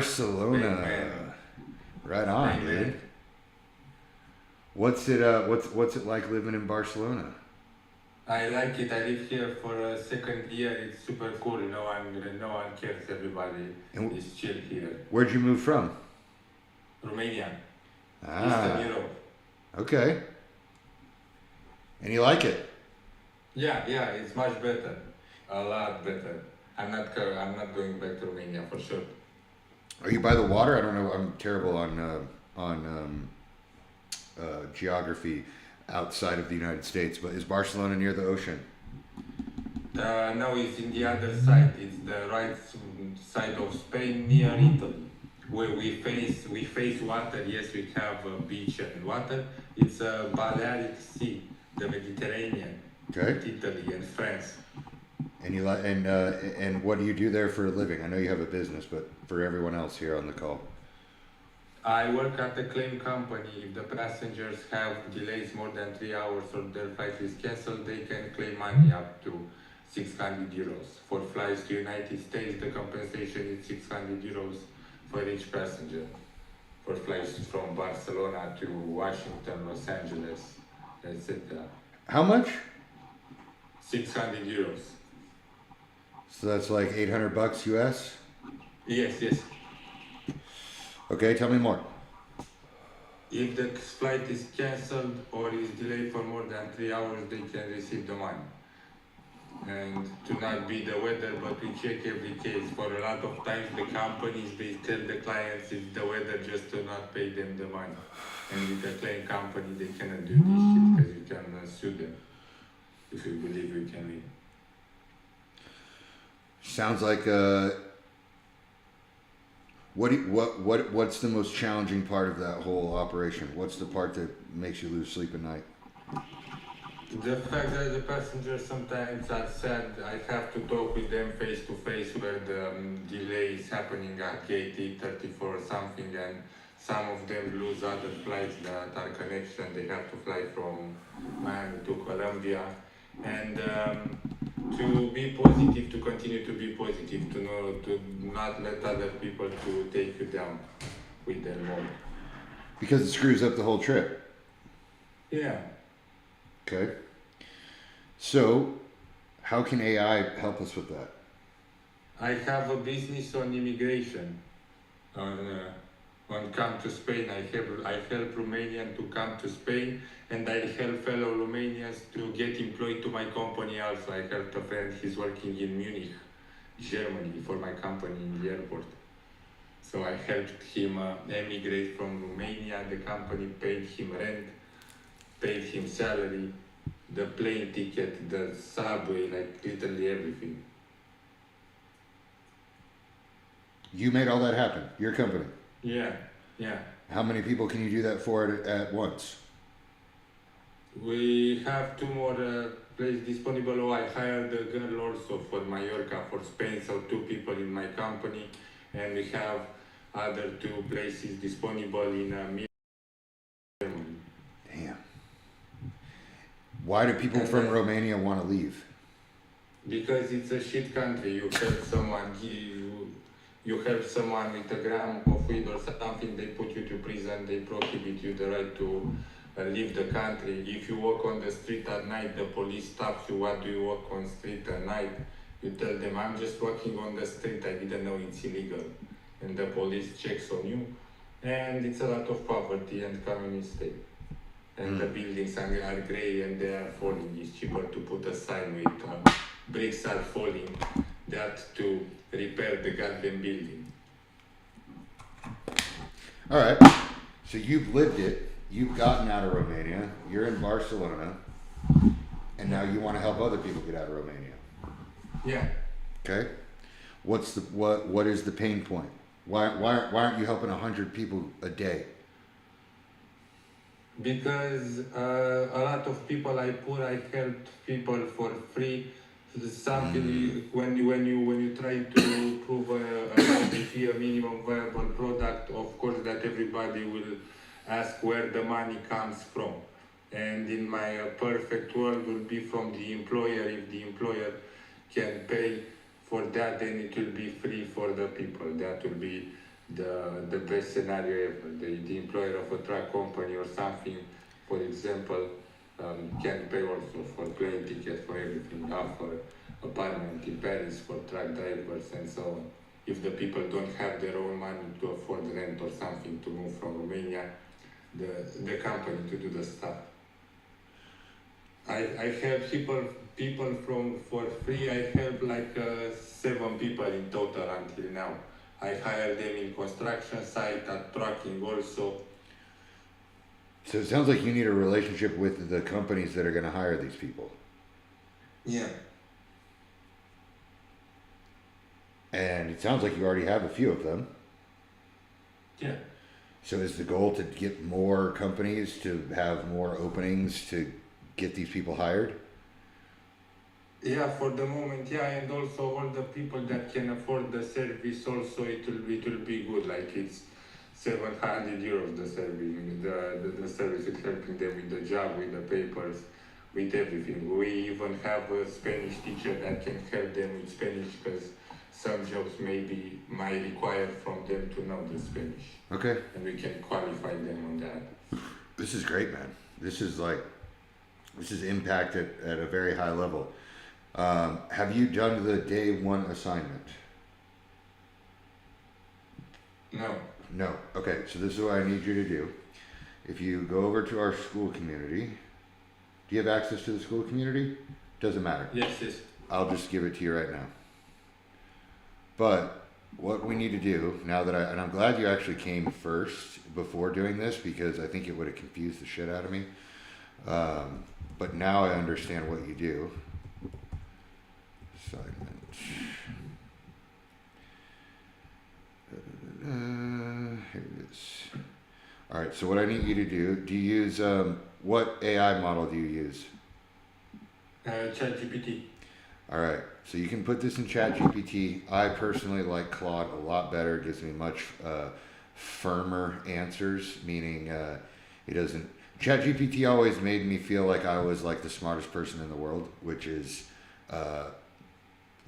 Spain, man. Barcelona. Right on, Spain, dude. man. What's it like living in Barcelona? I like it. I live here for a second year. It's super cool. No one cares. Everybody And is chill here. where'd you move from? Romania, Eastern Ah, Europe. okay. And you like it? Yeah, it's much better. A lot better. I'm not going back to Romania for sure. Are you by the water? I don't know. I'm terrible on geography outside of the United States, but is Barcelona near the ocean? No, it's in the other side. It's the side of Spain near Italy, where we face water. Yes, we have a beach and water. It's a Balearic Sea, the Mediterranean, Okay. with Italy and France. And you like and what do you do there for a living? I know you have a business, but for everyone else here on the call. I work at a claim company. If the passengers have delays more than 3 hours or their flight is cancelled, they can claim money up to 600 euros. For flights to United States, the compensation is 600 euros for each passenger. For flights from Barcelona to Washington, Los Angeles, etc. How much? 600 euros. So that's like 800 bucks US. Yes. Okay, tell me more. If the flight is cancelled or is delayed for more than 3 hours, they can receive the money. And to not be the weather, but we check every case. For a lot of times, the companies they tell the clients it's the weather just to not pay them the money. And with a claim company, they cannot do this shit because you can sue them if you believe you can win. Sounds like what's the most challenging part of that whole operation? What's the part that makes you lose sleep at night? The fact that the passengers sometimes are sad, I have to talk with them face to face where the delay is happening at gate E34 or something, and some of them lose other flights that are connection. They have to fly from Miami to Colombia, and to be positive, to continue to be positive, to not let other people to take you down with their mode. Because it screws up the whole trip. Yeah. Okay. So, how can AI help us with that? I have a business on immigration. On come to Spain, I help Romanian to come to Spain, and I help fellow Romanians to get employed to my company. Also, I helped a friend. He's working in Munich, Germany, for my company in the airport. So I helped him emigrate from Romania. The company paid him rent, paid him salary, the plane ticket, the subway, like literally everything. You made all that happen. Your company. Yeah. How many people can you do that for at once? We have two more places disponible. Oh, I hired a girl also for Mallorca, for Spain, so two people in my company, and we have other two places disponible in Germany. Damn. Why do people And from Romania want to leave? because it's a shit country, you help someone with a gram of weed or something, they put you to prison, they prohibit you the right to leave the country. If you walk on the street at night, the police stops you. What do you walk on street at night? You tell them, I'm just walking on the street, I didn't know it's illegal. And the police checks on you. And it's a lot of poverty and communist state. And the buildings are grey and they are falling. It's cheaper to put a sign with bricks are falling that to repair the goddamn building. All right. So you've lived it. You've gotten out of Romania. You're in Barcelona, and now you want to help other people get out of Romania. Yeah. Okay. What is the pain point? Why aren't you helping 100 people a day? Because a lot of people I helped people for free. Something when you try to prove a minimum viable product, of course that everybody will ask where the money comes from. And in my perfect world will be from the employer. If the employer can pay for that, then it will be free for the people. That will be the best scenario ever. The employer of a truck company or something, for example, can pay also for plane ticket, for everything, offer apartment in Paris for truck drivers and so on. If the people don't have their own money to afford rent or something to move from Romania, the company to do the stuff. I help people from for free. I help like 7 people in total until now. I hire them in construction site, at trucking also. So it sounds like you need a relationship with the companies that are going to hire these people. Yeah. And it sounds like you already have a few of them. Yeah. So is the goal to get more companies to have more openings to get these people hired? Yeah, for the moment, yeah, and also all the people that can afford the service, also it will be good. Like it's 700 euros the service, the service is helping them with the job, with the papers, with everything. We even have a Spanish teacher that can help them with Spanish because some jobs might require from them to know the Spanish, Okay. and we can qualify them on that. This is great, man. This is impact at a very high level. Have you done the day one assignment? No. No. Okay, so this is what I need you to do. If you go over to our school community, do you have access to the school community? Doesn't matter. Yes, yes. I'll just give it to you right now. But what we need to do now that and I'm glad you actually came first before doing this because I think it would have confused the shit out of me. But now I understand what you do. Assignment. Here it is. All right. So what I need you to do you use what AI model do you use? ChatGPT. All right. So you can put this in ChatGPT. I personally like Claude a lot better. It gives me much firmer answers, meaning it doesn't. ChatGPT always made me feel like I was like the smartest person in the world, which is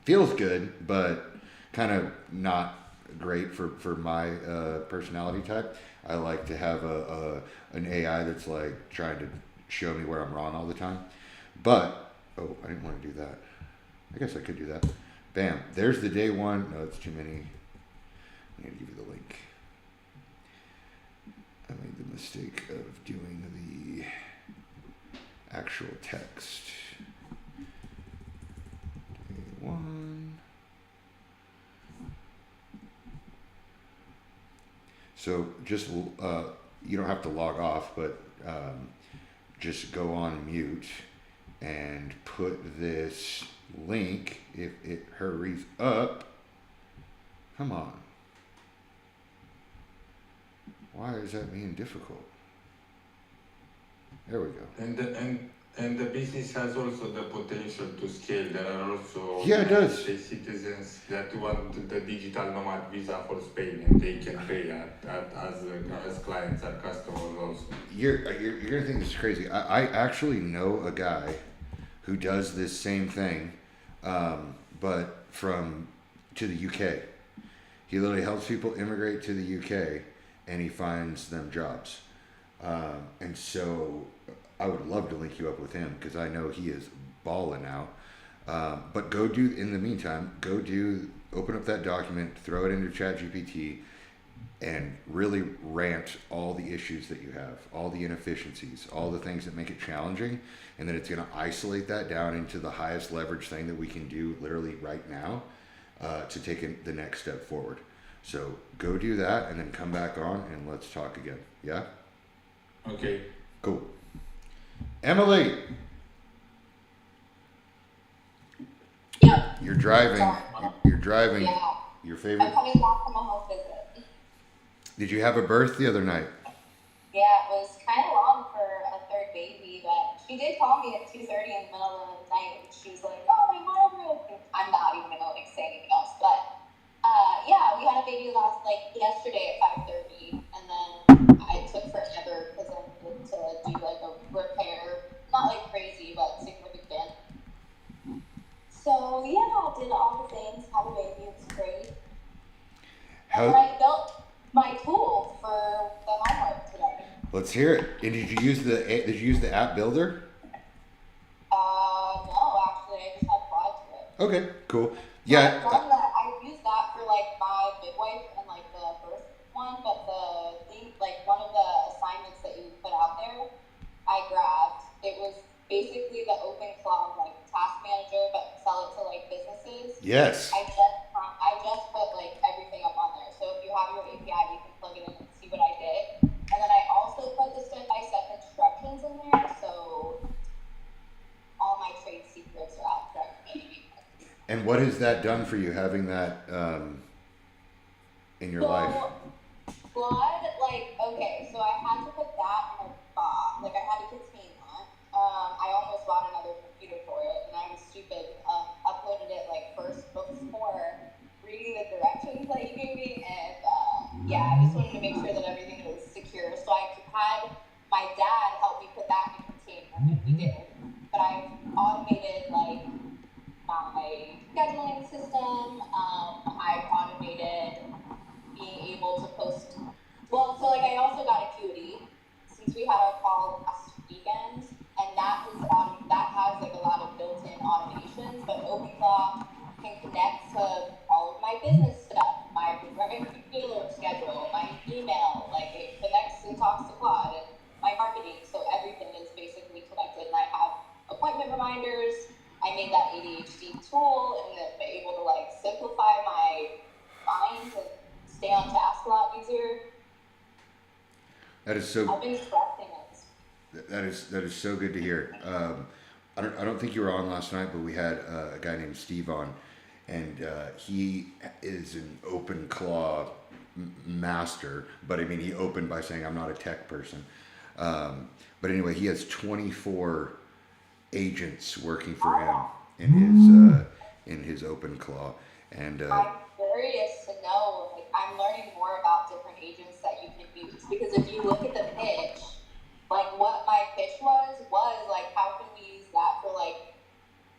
feels good, but kind of not great for my personality type. I like to have an AI that's like trying to show me where I'm wrong all the time. But oh, I didn't want to do that. I guess I could do that. Bam. There's the day one. No, it's too many. I need to give you the link. I made the mistake of doing the actual text. Day one. So just, you don't have to log off, but just go on mute and put this link, if it hurries up. Come on. Why is that being difficult? There we go. And the business has also the potential to scale. There are also Yeah, it does. citizens that want the digital nomad visa for Spain, and they can pay as clients or customers also. You're gonna think this is crazy. I actually know a guy who does this same thing, but to the UK. He literally helps people immigrate to the UK, and he finds them jobs. And so I would love to link you up with him because I know he is balling out. But in the meantime, open up that document, throw it into ChatGPT, and really rant all the issues that you have, all the inefficiencies, all the things that make it challenging. And then it's going to isolate that down into the highest leverage thing that we can do literally right now to take the next step forward. So go do that and then come back on and let's talk again. Yeah? Okay. Cool. Emily, Yep. you're driving. You're driving. Yeah. Your I'm favorite. coming back from a home visit. Did you have a birth the other night? Yeah, it was kind of long for a third baby, but she did call me at 2:30 in the middle of the night, and she was like, "Oh, my mom." I'm not even gonna say anything else, but yeah, we had a baby yesterday at 5:30, and then I took forever because I needed to do like a repair, not like crazy, but significant. So yeah, did all the things, had a baby, it was great. How? And then I built Let's hear it. And did you use the app builder? No, actually, I just had Claude to it. Okay, cool. Yeah, Yeah. I've used that for like my midwife and like the birth one, but the thing, like one of the assignments that you put out there, I grabbed. It was basically the open cloud like task manager, but sell it to like businesses. Yes. I just put like everything up on there. So if you have your API, you can plug it in and see what I did. And then I also put the step-by-step instructions in there, so all my trade secrets are out there. And what has that done for you, having that in your life? Blood, like, okay, so I had to put that in a box. Like, I had to contain that. I almost bought another computer for it, and I was stupid. Uploaded it, like, first before reading the directions that you gave me, and, yeah, I just wanted to make sure that everything was secure. So I had my dad help me put that in a container, and we did. But I've automated, like, my scheduling system. I've automated being able to post. Well, so like I also got Acuity since we had our call last weekend, and that has like a lot of built-in automations. But OpenClaw can connect to all of my business stuff, my regular schedule, my email. Like it connects and talks to Claude and my marketing. So everything is basically connected, and I have appointment reminders. I made that ADHD tool and been able to like simplify my mind and stay on task a lot easier. That is so. I've been trusting it. That is so good to hear. I don't think you were on last night, but we had a guy named Steve on, and he is an open claw master. But I mean, he opened by saying I'm not a tech person. But anyway, he has 24 agents working for him in his open claw, and I'm curious to know. Like, I'm learning more about different agents that you can use, because if you look at the pitch, like what my pitch was like, how can we use that for like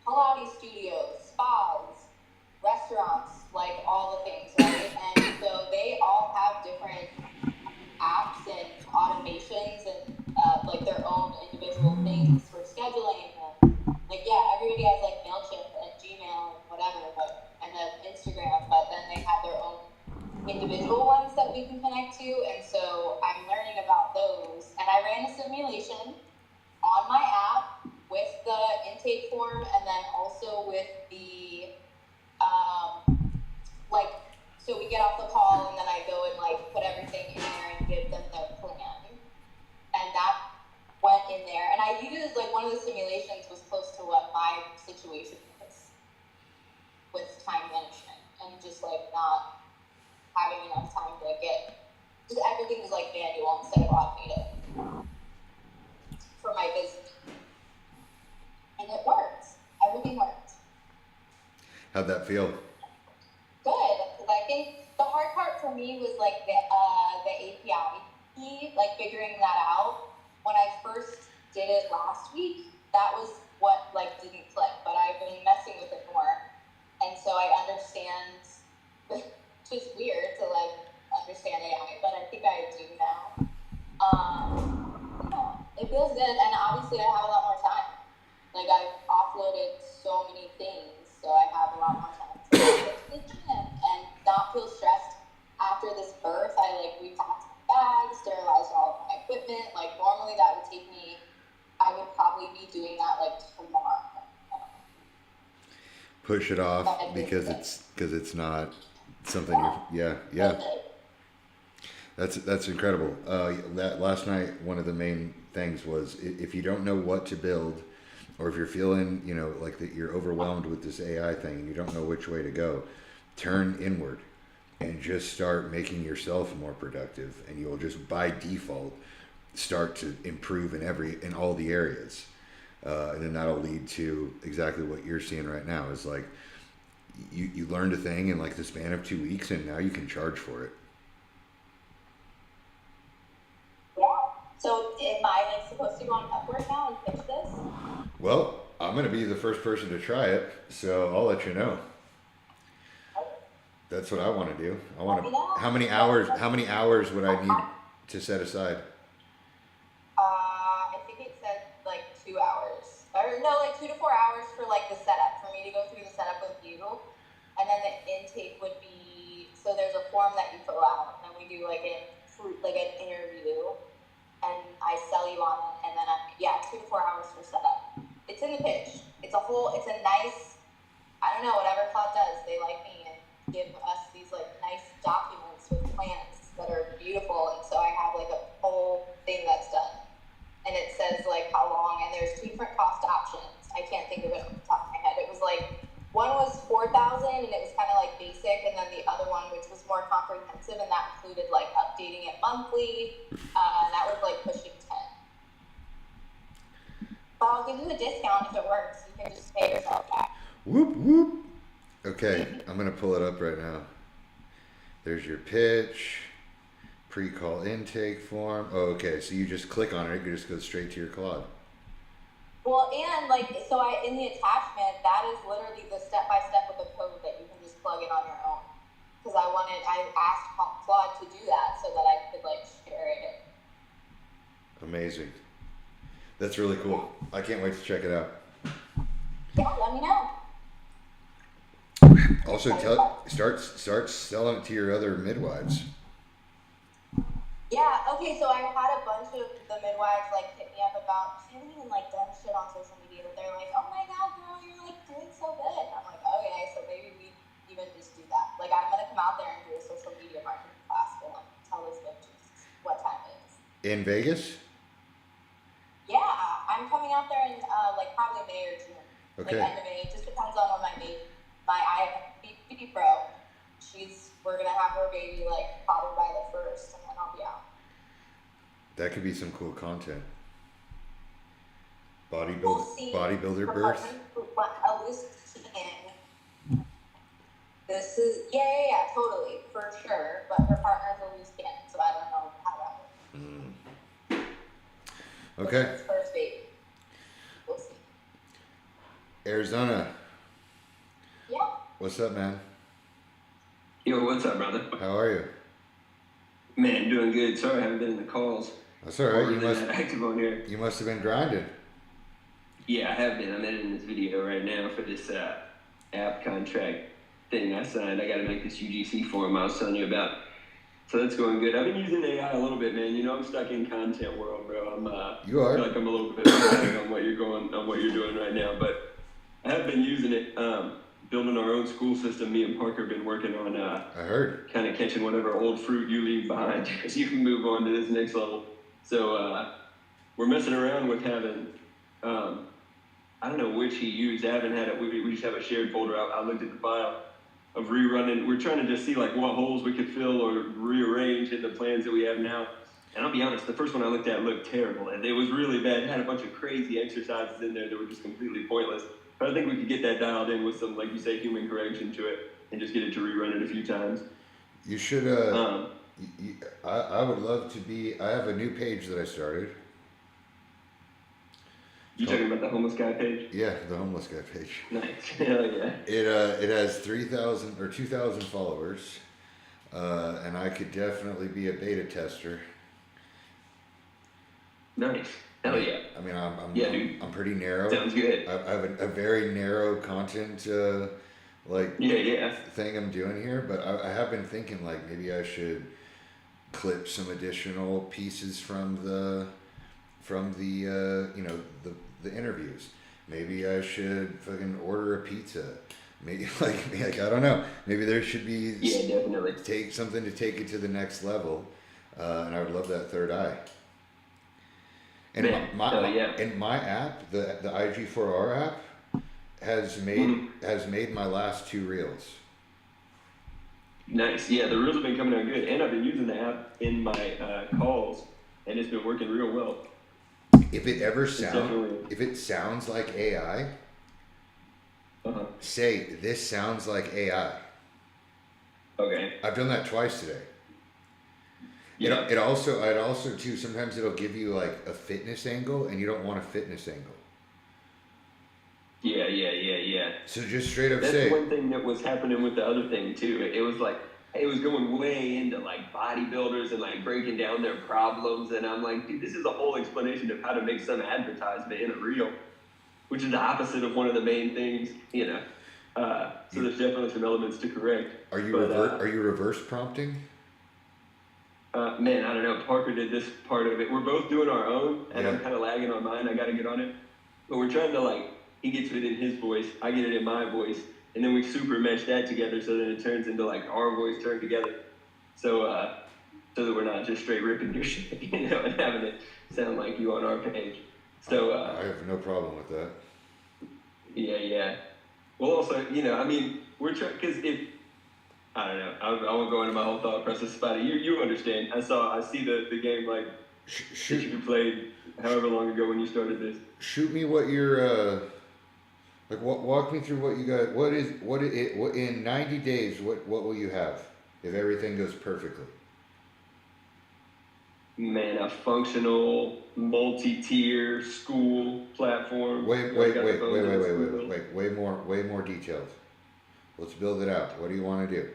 Pilates studios, spas, restaurants, like all the things, right? And so they all have different apps and automations and like their own individual things for scheduling. Like, yeah, everybody has like MailChimp and Gmail and whatever, and then Instagram, but then they have their own individual ones that we can connect to. And so I'm learning about those. And I ran a simulation on my app with the intake form, and then also with the, like, so we get off the call, and then I go and like put everything in there and give them their plan. And that went in there, and I used like one of the simulations was close to what my situation is with time management and just like not having enough time to get just everything is like manual instead of automated for my business, and it worked. Everything worked. how'd that feel? Good, because I think the hard part for me was like the API key, like figuring that out. When I first did it last week, that was what like didn't click, but I've been messing with it more, and so I understand. It's just weird to like understand AI, but I think I do now. Yeah, it feels good, and obviously I have a lot more time. Like I've offloaded so many things, so I have a lot more time to go to the gym and not feel stressed after this birth. I like repacked bags, sterilized all of my equipment. Like normally that would take me, I would probably be doing that like tomorrow. Push it off because it's not something. Yeah. That's incredible. That last night, one of the main things was if you don't know what to build, or if you're feeling like that you're overwhelmed with this AI thing and you don't know which way to go, turn inward and just start making yourself more productive, and you'll just by default start to improve in all the areas, and then that'll lead to exactly what you're seeing right now. Is like you learned a thing in like the span of 2 weeks, and now you can charge for it. Yeah. So am I like supposed to go on Upwork now and pitch this? Well, I'm gonna be the first person to try it, so I'll let you know. That's what I want to do. I want to. How many hours would I need to set aside? So there's a form that you fill out, and we do like an interview, and I sell you on it, and then 2 to 4 hours for setup. It's in the pitch. It's a nice, I don't know, whatever Cloud does, they like me and give us these like nice documents with plans that are beautiful, and so I have like a whole thing that's done, and it says like how long, and there's 2 different cost options. I can't think of it off the top of my head. It was like, one was $4,000 and it was kind of like basic, and then the other one, which was more comprehensive, and that included like updating it monthly, and that was like pushing 10. But I'll give you a discount if it works. You can just pay yourself back. Whoop, whoop. Okay, I'm going to pull it up right now. There's your pitch, pre-call intake form. Oh, okay, so you just click on it, you just go straight to your Claude. Well, and like, so in the attachment, that is literally the step-by-step of the code that you can just plug in on your own. Because I asked Claude to do that so that I could like share it. Amazing. That's really cool. I can't wait to check it out. Yeah, let me know. Also, start selling it to your other midwives. Yeah, okay, so I had a bunch of the midwives like hit me up about, I haven't even like done shit on social media, but they're like, oh my god, girl, you're like doing so good. And I'm like, okay, so maybe we even just do that. Like, I'm gonna come out there and do a social media marketing class for them, tell those bitches what time it is. In Vegas? Yeah, I'm coming out there in like probably May or June. Okay. Like end of May, just depends on when my IFBB pro, we're gonna have her baby like probably by the 1st, and then I'll be out. That could be some cool content. We'll see. Bodybuilder birth. This is totally for sure. But her partner's a loose cannon, so I don't know how that works. Okay. It's first baby. We'll see. Arizona. Yeah. What's up, man? Yo, what's up, brother? How are you? Man, doing good. Sorry I haven't been in the calls. That's all right. Active on here. You must have been grinding. Yeah, I have been. I'm editing this video right now for this app contract thing I signed. I got to make this UGC form I was telling you about. So that's going good. I've been using AI a little bit, man. You know, I'm stuck in content world, bro. You are. I feel like I'm a little bit behind on what you're doing right now, but I have been using it. Building our own school system. Me and Parker have been working on. I heard. Kind of catching whatever old fruit you leave behind, because you can move on to this next level. So we're messing around with having. I don't know which he used. I haven't had it. We just have a shared folder. I looked at the file of rerunning. We're trying to just see like what holes we could fill or rearrange in the plans that we have now. And I'll be honest, the first one I looked at looked terrible, and it was really bad. It had a bunch of crazy exercises in there that were just completely pointless. But I think we could get that dialed in with some, like you say, human correction to it, and just get it to rerun it a few times. You should. I would love to be. I have a new page that I started. You talking about the homeless guy page? Yeah, the homeless guy page. Nice. Hell yeah. It has 3,000 or 2,000 followers, and I could definitely be a beta tester. Nice. Hell yeah. I mean, dude. I'm pretty narrow. Sounds good. I have a very narrow content thing I'm doing here, but I have been thinking like maybe I should clip some additional pieces from the the interviews. Maybe I should fucking order a pizza. Maybe like I don't know. Maybe there should be definitely take something to take it to the next level, and I would love that third eye. And Man, my app, the IG4R app, has made my last 2 reels. Nice. Yeah, the reels have been coming out good, and I've been using the app in my calls, and it's been working real well. If it sounds like AI, say this sounds like AI. Okay. I've done that twice today. Yeah. It also too, sometimes it'll give you like a fitness angle and you don't want a fitness angle. Yeah. So just straight up That's say. one thing that was happening with the other thing too. It was like, it was going way into like bodybuilders and like breaking down their problems. And I'm like, dude, this is a whole explanation of how to make some advertisement in a reel, which is the opposite of one of the main things, you know. So there's definitely some elements to correct. Are you But, are you reverse prompting? Man, I don't know. Parker did this part of it. We're both doing our own, and Yeah. I'm kind of lagging on mine. I got to get on it. But we're trying to, like, he gets it in his voice, I get it in my voice, and then we super mesh that together so that it turns into, like, our voice turned together. So, so that we're not just straight ripping your shit, you know, and having it sound like you on our page. So, I have no problem with that. yeah. Well, also, you know, I mean, we're trying, because if, I don't know, I won't go into my whole thought process about it. You understand. I see the game, like, that you played however long ago when you started this. Shoot me what your like. Walk me through what you got. What in 90 days? What will you have if everything goes perfectly? Man, a functional multi-tier school platform. Way more details. Let's build it out. What do you want to do?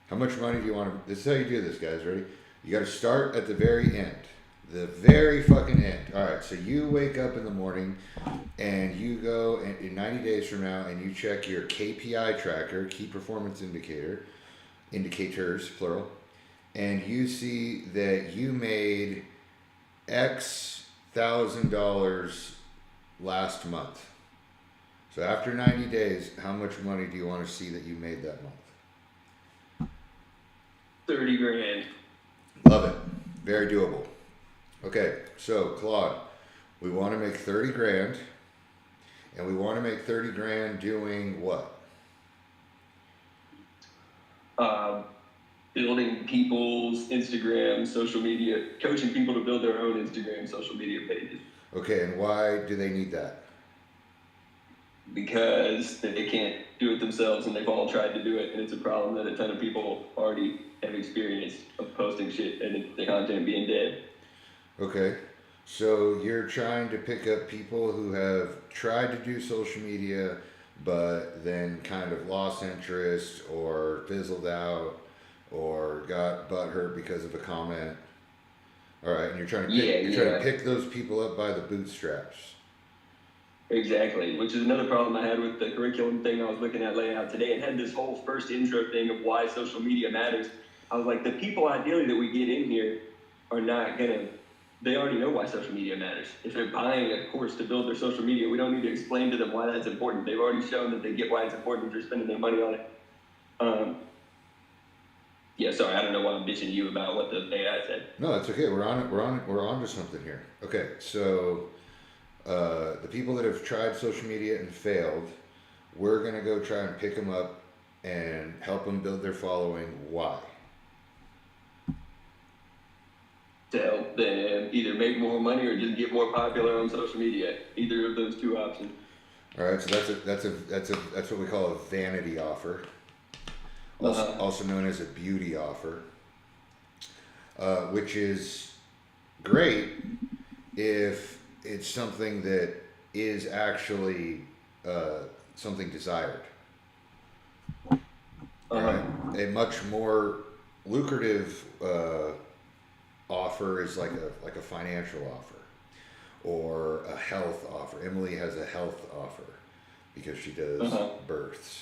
How much money do you want to? This is how you do this, guys. Ready? You got to start at the very end. The very fucking end. All right. So you wake up in the morning, and you go in 90 days from now, and you check your KPI tracker, key performance indicators, plural, and you see that you made X $1,000 last month. So after 90 days, how much money do you want to see that you made that month? 30 grand. Love it. Very doable. Okay, so Claude, we want to make 30 grand, and we want to make 30 grand doing what? Building people's Instagram, social media, coaching people to build their own Instagram, social media pages. Okay, and why do they need that? Because they can't do it themselves, and they've all tried to do it, and it's a problem that a ton of people already have experienced of posting shit and the content being dead. Okay, so you're trying to pick up people who have tried to do social media, but then kind of lost interest or fizzled out or got butthurt because of a comment. All right, and you're trying to pick those people up by the bootstraps. Exactly, which is another problem I had with the curriculum thing I was looking at laying out today. It had this whole first intro thing of why social media matters. I was like, the people ideally that we get in here are not gonna, they already know why social media matters. If they're buying a course to build their social media, we don't need to explain to them why that's important. They've already shown that they get why it's important if they're spending their money on it. Yeah, sorry, I don't know why I'm bitching you about what the AI said. No, it's okay. We're on to something here. Okay, so the people that have tried social media and failed, we're gonna go try and pick them up and help them build their following. Why? To help them either make more money or just get more popular on social media. Either of those two options. All right, so that's what we call a vanity offer. Also known as a beauty offer, which is great if it's something that is actually something desired. Right? A much more lucrative offer is like a financial offer or a health offer. Emily has a health offer because she does births.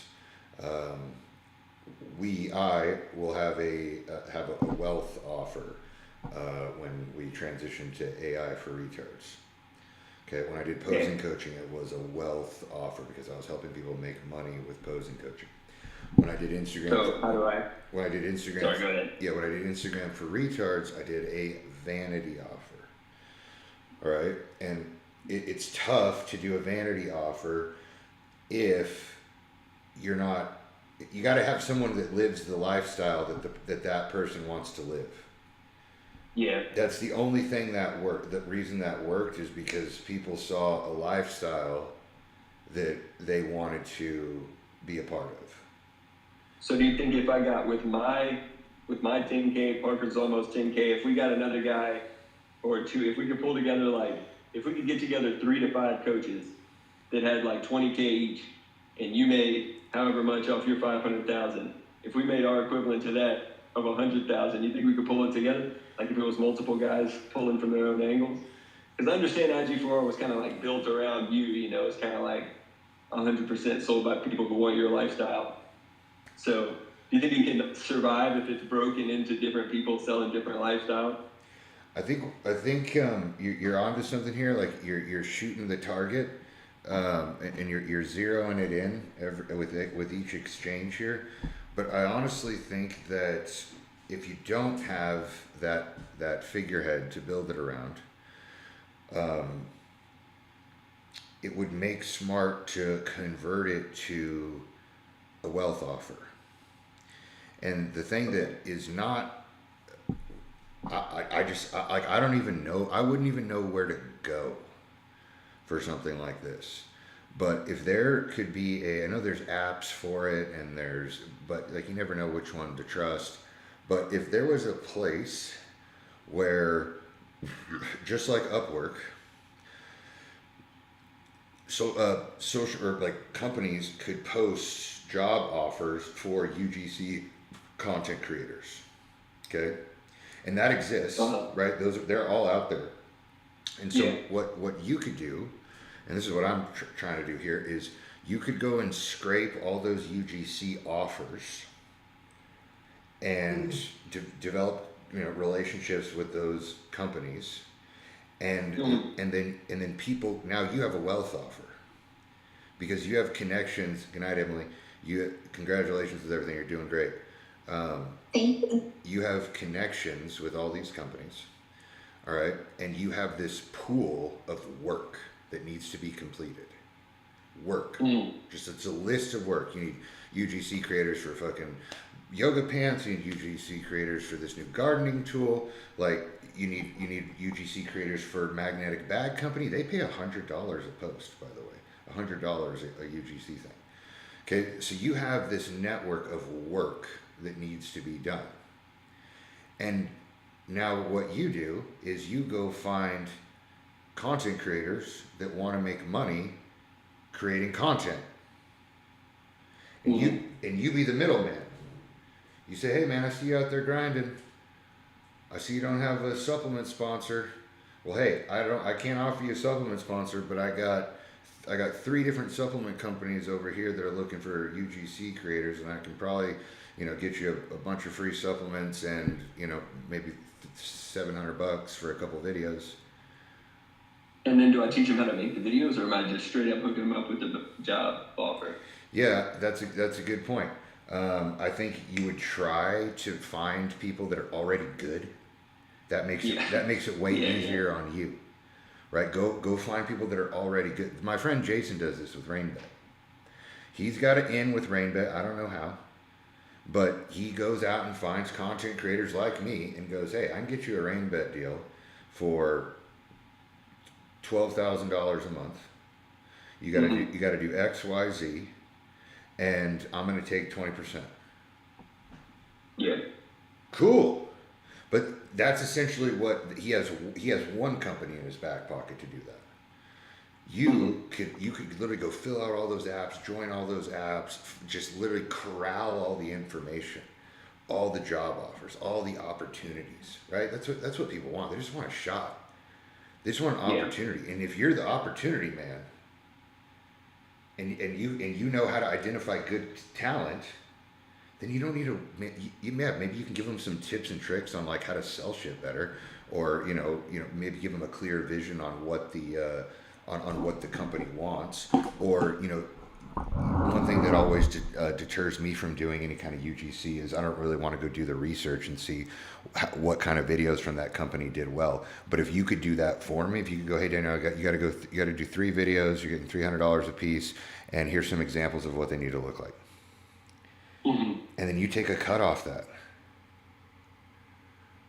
I will have a wealth offer when we transition to AI for retards. Okay, when I did posing coaching, it was a wealth offer because I was helping people make money with posing coaching. When I did Instagram, When I did Instagram, sorry, go ahead. Yeah, when I did Instagram for retards, I did a vanity offer. All right, and it's tough to do a vanity offer if you're not. You got to have someone that lives the lifestyle that person wants to live. Yeah. That's the only thing that worked. The reason that worked is because people saw a lifestyle that they wanted to be a part of. So do you think if I got with my 10K, Parker's almost 10K, if we got another guy or two, if we could pull together if we could get together 3 to 5 coaches that had like 20K each, and you made however much off your 500,000, if we made our equivalent to that of 100,000, you think we could pull it together? Like if it was multiple guys pulling from their own angles? Because I understand IG4R was kind of like built around you, you know, it's kind of like 100% sold by people who want your lifestyle. So, do you think you can survive if it's broken into different people selling different lifestyle? I think you're onto something here. Like you're shooting the target, and you're zeroing it in with each exchange here. But I honestly think that if you don't have that figurehead to build it around, it would make smart to convert it to a wealth offer. And the thing that is not, I don't even know, I wouldn't even know where to go for something like this. But if there could be I know there's apps for it, and but like you never know which one to trust. But if there was a place where, just like Upwork, social or like companies could post job offers for UGC content creators, okay, and that exists, right? They're all out there. And so what you could do, and this is what I'm trying to do here, is you could go and scrape all those UGC offers and develop relationships with those companies, and then people, now you have a wealth offer because you have connections. Good night, Emily. Congratulations with everything. You're doing great. Thank you. You have connections with all these companies, all right, and you have this pool of work that needs to be completed. Work, just it's a list of work. You need UGC creators for fucking yoga pants. You need UGC creators for this new gardening tool. Like you need UGC creators for magnetic bag company. They pay $100 a post, by the way, $100 a UGC thing. Okay, so you have this network of work that needs to be done. And now what you do is you go find content creators that want to make money creating content. And you be the middleman. You say, hey man, I see you out there grinding. I see you don't have a supplement sponsor. Well, hey, I can't offer you a supplement sponsor, but I got 3 different supplement companies over here that are looking for UGC creators, and I can probably, get you a bunch of free supplements and, maybe $700 for a couple videos. And then do I teach them how to make the videos, or am I just straight up hooking them up with the job offer? Yeah, that's a good point. I think you would try to find people that are already good. That makes it way easier on you. Right? Go find people that are already good. My friend Jason does this with RainBet. He's got it in with RainBet. I don't know how. But he goes out and finds content creators like me and goes, hey, I can get you a RainBet deal for $12,000 a month. You gotta do X, Y, Z, and I'm gonna take 20%. Yeah. Cool. But that's essentially what he has. He has one company in his back pocket to do that. You could literally go fill out all those apps, join all those apps, just literally corral all the information, all the job offers, all the opportunities. Right? That's what people want. They just want a shot. They just want an opportunity. And if you're the opportunity man, and you know how to identify good talent, then you don't need to. Maybe you can give them some tips and tricks on like how to sell shit better, or maybe give them a clear vision on what the on what the company wants, or one thing that always deters me from doing any kind of UGC is I don't really want to go do the research and see what kind of videos from that company did well. But if you could do that for me, if you could go, hey Daniel, you got to do 3 videos, you're getting $300 a piece, and here's some examples of what they need to look like. And then you take a cut off that,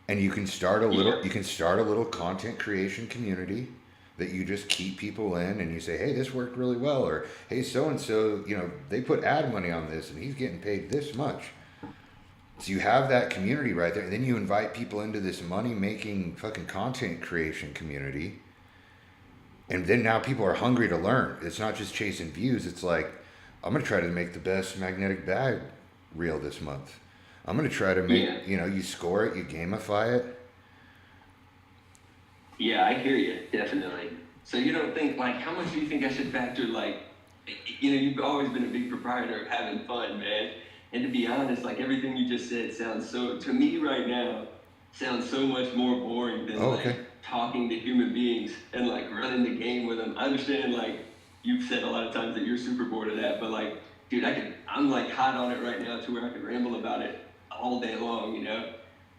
and you can start a little content creation community that you just keep people in, and you say, hey, this worked really well, or hey, so and so, they put ad money on this and he's getting paid this much. So you have that community right there, and then you invite people into this money making fucking content creation community, and then now people are hungry to learn. It's not just chasing views. It's like, I'm gonna try to make the best magnetic bag reel this month. I'm gonna try to make you score it, you gamify it. Yeah, I hear you, definitely. So you don't think, like, how much do you think I should factor, like, you know, you've always been a big proprietor of having fun, man. And to be honest, like everything you just said sounds so, to me right now, sounds so much more boring than Oh, like okay. talking to human beings and like running the game with them. I understand like you've said a lot of times that you're super bored of that, but like, dude, I'm like hot on it right now to where I could ramble about it all day long, you know?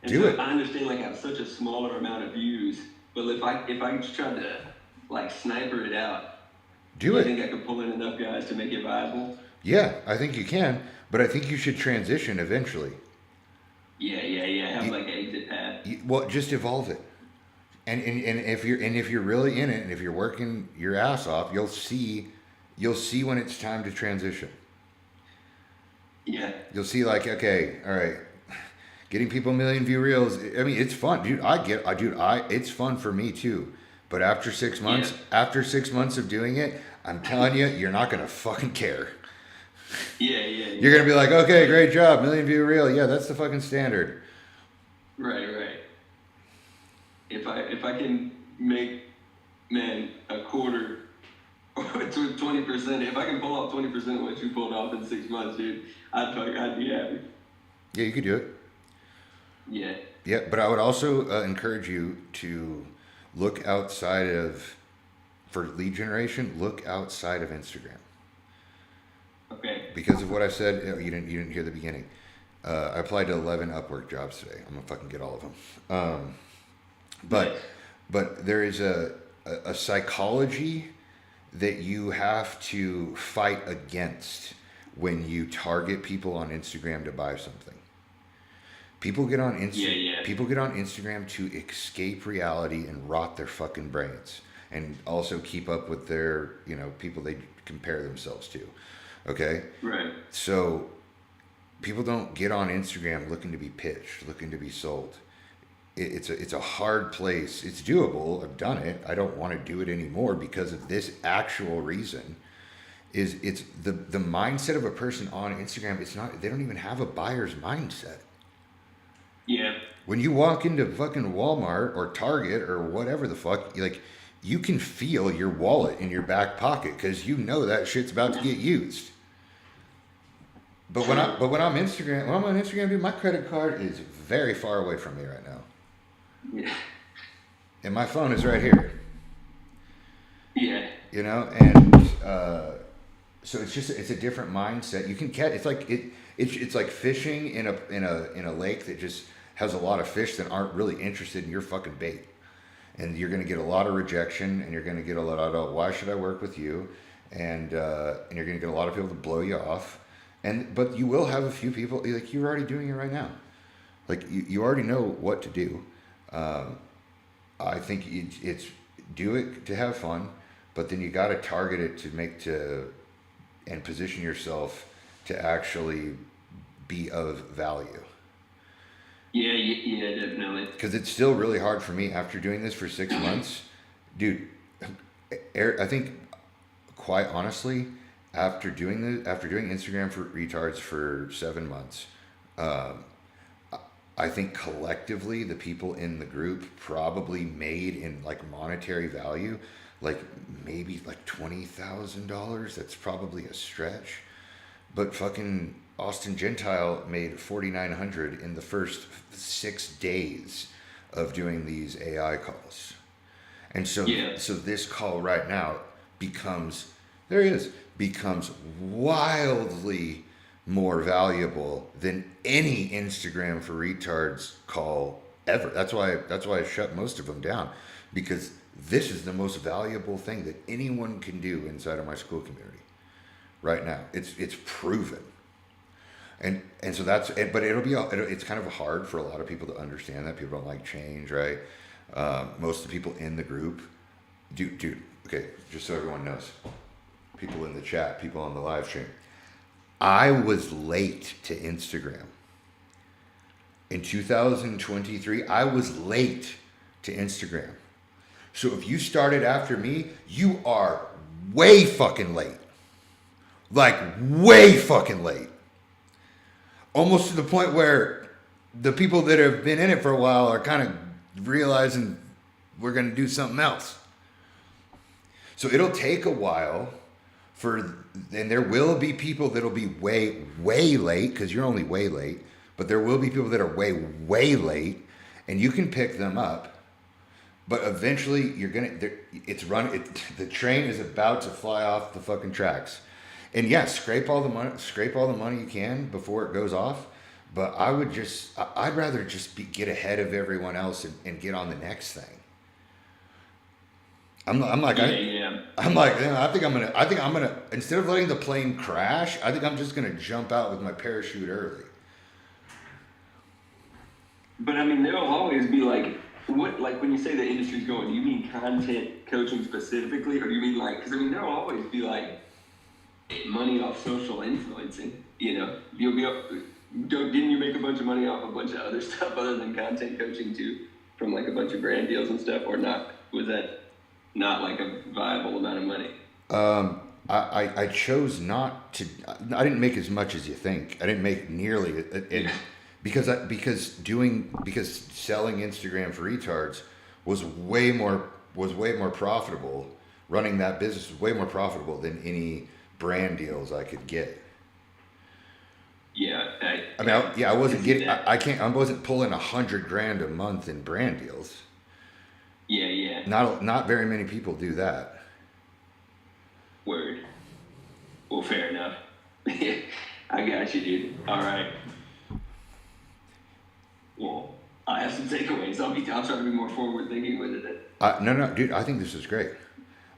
And Do so it. I understand like I have such a smaller amount of views, but if I just tried to like sniper it out, Do you it. think I could pull in enough guys to make it viable? Yeah, I think you can, but I think you should transition eventually. Yeah. Have You, like an exit path. well, just evolve it. And if you're really in it and if you're working your ass off, you'll see when it's time to transition. Yeah. You'll see like, okay, all right, getting people 1 million view reels. I mean, it's fun, dude. It's fun for me too. But Yeah. after 6 months of doing it, I'm telling you, you're not gonna fucking care. Yeah. You're gonna be like, okay, great job, 1 million view reel. Yeah, that's the fucking standard. Right. If I can make, man, a quarter or 20%, if I can pull off 20% of what you pulled off in 6 months, dude, I'd be happy. Yeah, you could do it. Yeah. Yeah, but I would also encourage you to look outside of, for lead generation, look outside of Instagram. Okay. Because of what I said, you didn't hear the beginning. I applied to 11 Upwork jobs today. I'm gonna fucking get all of them. Nice. But there is a psychology that you have to fight against when you target people on Instagram to buy something. People get on Yeah. People get on Instagram to escape reality and rot their fucking brains, and also keep up with their people they compare themselves to. Okay, Right. so people don't get on Instagram looking to be pitched, looking to be sold. It's a hard place. It's doable. I've done it. I don't want to do it anymore because of this actual reason. It's the mindset of a person on Instagram. It's not. They don't even have a buyer's mindset. Yeah. When you walk into fucking Walmart or Target or whatever the fuck, you can feel your wallet in your back pocket because you know that shit's about to get used. But when I'm on Instagram, dude, my credit card is very far away from me right now, Yeah. and my phone is right here. Yeah. And so it's a different mindset. You can catch. It's like fishing in a lake that just has a lot of fish that aren't really interested in your fucking bait, and you're gonna get a lot of rejection, and you're gonna get a lot of why should I work with you, and you're gonna get a lot of people to blow you off, but you will have a few people like you're already doing it right now, like you already know what to do. I think it's do it to have fun, but then you got to target it and position yourself to actually be of value. Yeah, definitely. Because it's still really hard for me after doing this for 6 months, dude. I think, quite honestly, after doing Instagram for retards for 7 months, I think collectively the people in the group probably made in like monetary value, like maybe like $20,000. That's probably a stretch, but fucking Austin Gentile made 4,900 in the first 6 days of doing these AI calls, and so this call right now becomes wildly more valuable than any Instagram for retards call ever. That's why I shut most of them down, because this is the most valuable thing that anyone can do inside of my school community right now. It's proven. And so but it's kind of hard for a lot of people to understand that. People don't like change, right? Most of the people in the group, dude, okay, just so everyone knows, people in the chat, people on the live stream, I was late to Instagram. In 2023, I was late to Instagram. So if you started after me, you are way fucking late. Like, way fucking late. Almost to the point where the people that have been in it for a while are kind of realizing we're going to do something else. So it'll take a while and there will be people that'll be way late because you're only way late, but there will be people that are way late, and you can pick them up. But eventually, the train is about to fly off the fucking tracks, and yeah, scrape all the money you can before it goes off. But I'd rather just get ahead of everyone else and get on the next thing. I'm like, I think I'm gonna instead of letting the plane crash, I think I'm just gonna jump out with my parachute early. But I mean, there'll always be like, what, like when you say the industry's going, do you mean content coaching specifically, or do you mean like, because I mean, there'll always be like money off social influencing, you know? You'll be up, didn't you make a bunch of money off a bunch of other stuff other than content coaching too, from like a bunch of brand deals and stuff, or not? Was that not like a viable amount of money? I chose not to. I didn't make as much as you think. I didn't make nearly it because selling Instagram for retards was way more profitable. Running that business was way more profitable than any brand deals I could get. Yeah, I wasn't getting. I wasn't pulling $100,000 a month in brand deals. Yeah. Not very many people do that. Word. Well, fair enough. I got you, dude. All right. Well, I have some takeaways. I'll try to be more forward thinking with it. No, dude. I think this is great.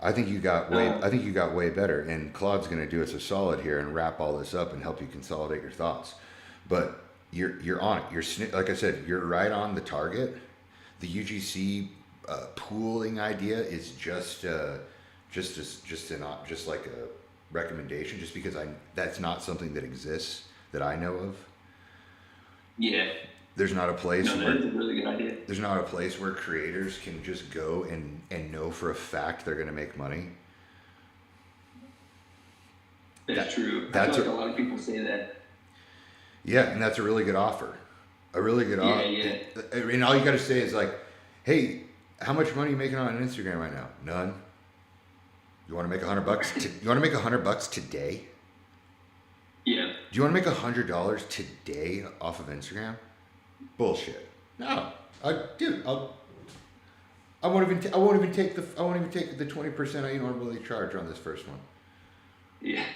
I think you got way better, and Claude's going to do us a solid here and wrap all this up and help you consolidate your thoughts. But you're on it. Like I said, you're right on the target. The UGC pooling idea is just like a recommendation, just because that's not something that exists that I know of. Yeah. There's not a place that is a really good idea. There's not a place where creators can just go and know for a fact they're going to make money. That's true. I feel like a lot of people say that. Yeah, and that's a really good offer. A really good offer. Yeah. And all you got to say is like, hey, how much money are you making on Instagram right now? None. You want to make $100? You want to make $100 today? Yeah. Do you want to make $100 today off of Instagram? Bullshit. No, I won't even take the 20% I normally charge on this first one. Yeah.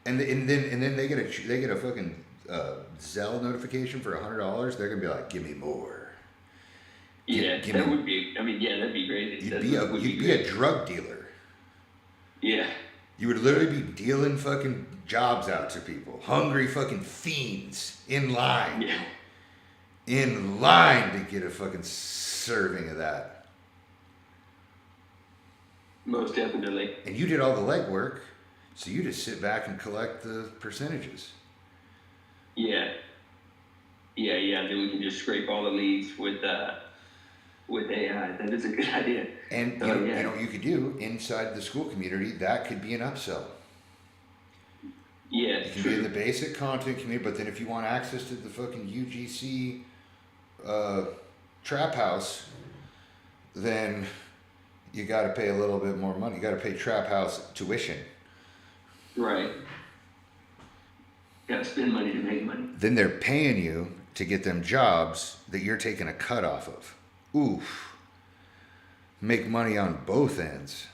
And then they get a fucking Zelle notification for $100. They're gonna be like, give me more. Would be. I mean, yeah, that'd be great. You'd be a drug dealer. Yeah. You would literally be dealing fucking jobs out to people, hungry fucking fiends in line. Yeah. In line to get a fucking serving of that. Most definitely. And you did all the legwork, so you just sit back and collect the percentages. Yeah. Then we can just scrape all the leads with AI. That is a good idea. And you know what you could do inside the school community, that could be an upsell. Yeah, it can be in the basic content community, but then if you want access to the fucking UGC trap house, then you got to pay a little bit more money. You got to pay trap house tuition. Right. Got to spend money to make money. Then they're paying you to get them jobs that you're taking a cut off of. Oof. Make money on both ends.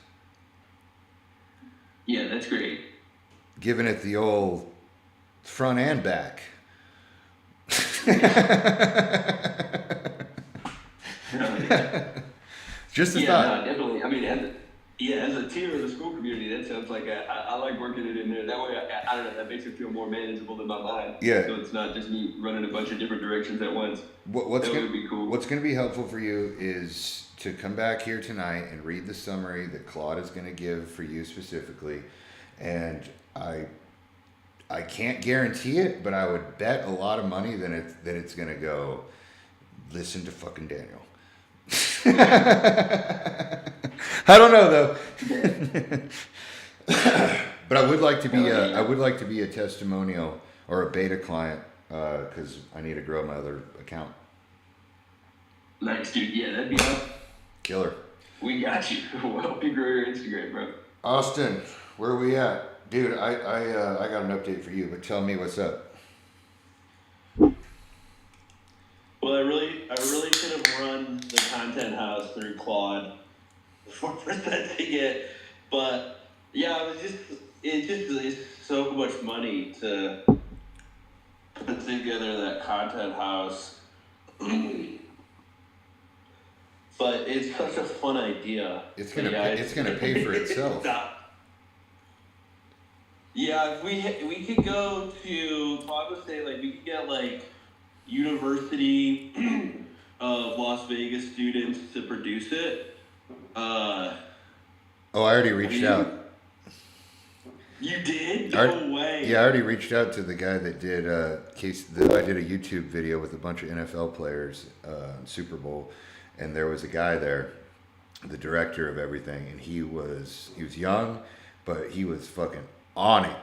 Yeah, that's great. Giving it the old front and back. Just a thought. No, definitely. I mean, as a tier of the school community, that sounds like I like working it in there. That way, I don't know, that makes it feel more manageable in my mind. Yeah. So it's not just me running a bunch of different directions at once. What's would be cool. What's going to be helpful for you is to come back here tonight and read the summary that Claude is going to give for you specifically. And I can't guarantee it, but I would bet a lot of money that it's going to go, listen to fucking Daniel. I don't know though. But I would like to be a testimonial or a beta client because I need to grow my other account. Nice, dude. Yeah, that'd be awesome. Killer. We got you. We'll help you grow your Instagram, bro. Austin, where are we at? dude, I got an update for you, but tell me what's up. Well, I really should have run the content house through Claude for presenting it, but yeah, it's so much money to put together that content house, but it's such a fun idea. It's But gonna yeah, it's gonna pay for itself. Yeah, if we could go to, I would say, like, we could get like University of Las Vegas students to produce it. Oh, I already reached out. You did? No way. Yeah, I already reached out to the guy that did I did a YouTube video with a bunch of NFL players Super Bowl, and there was a guy there, the director of everything, and he was young, but he was fucking on it.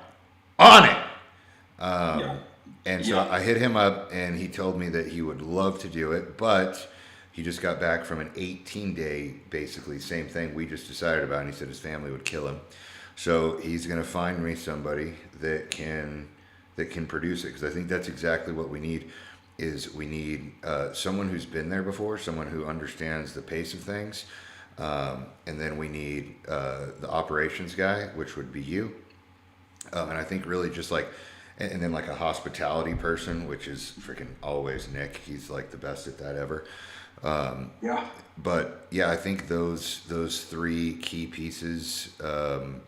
Yeah. And so I hit him up, and he told me that he would love to do it, but he just got back from an 18-day, basically same thing we just decided about, and he said his family would kill him. So he's gonna find me somebody that can produce it, because I think that's exactly what we need. We need someone who's been there before, someone who understands the pace of things, and then we need the operations guy, which would be you, and I think really just like, and then like a hospitality person, which is freaking always Nick. He's like the best at that ever. Yeah. But yeah, I think those three key pieces, and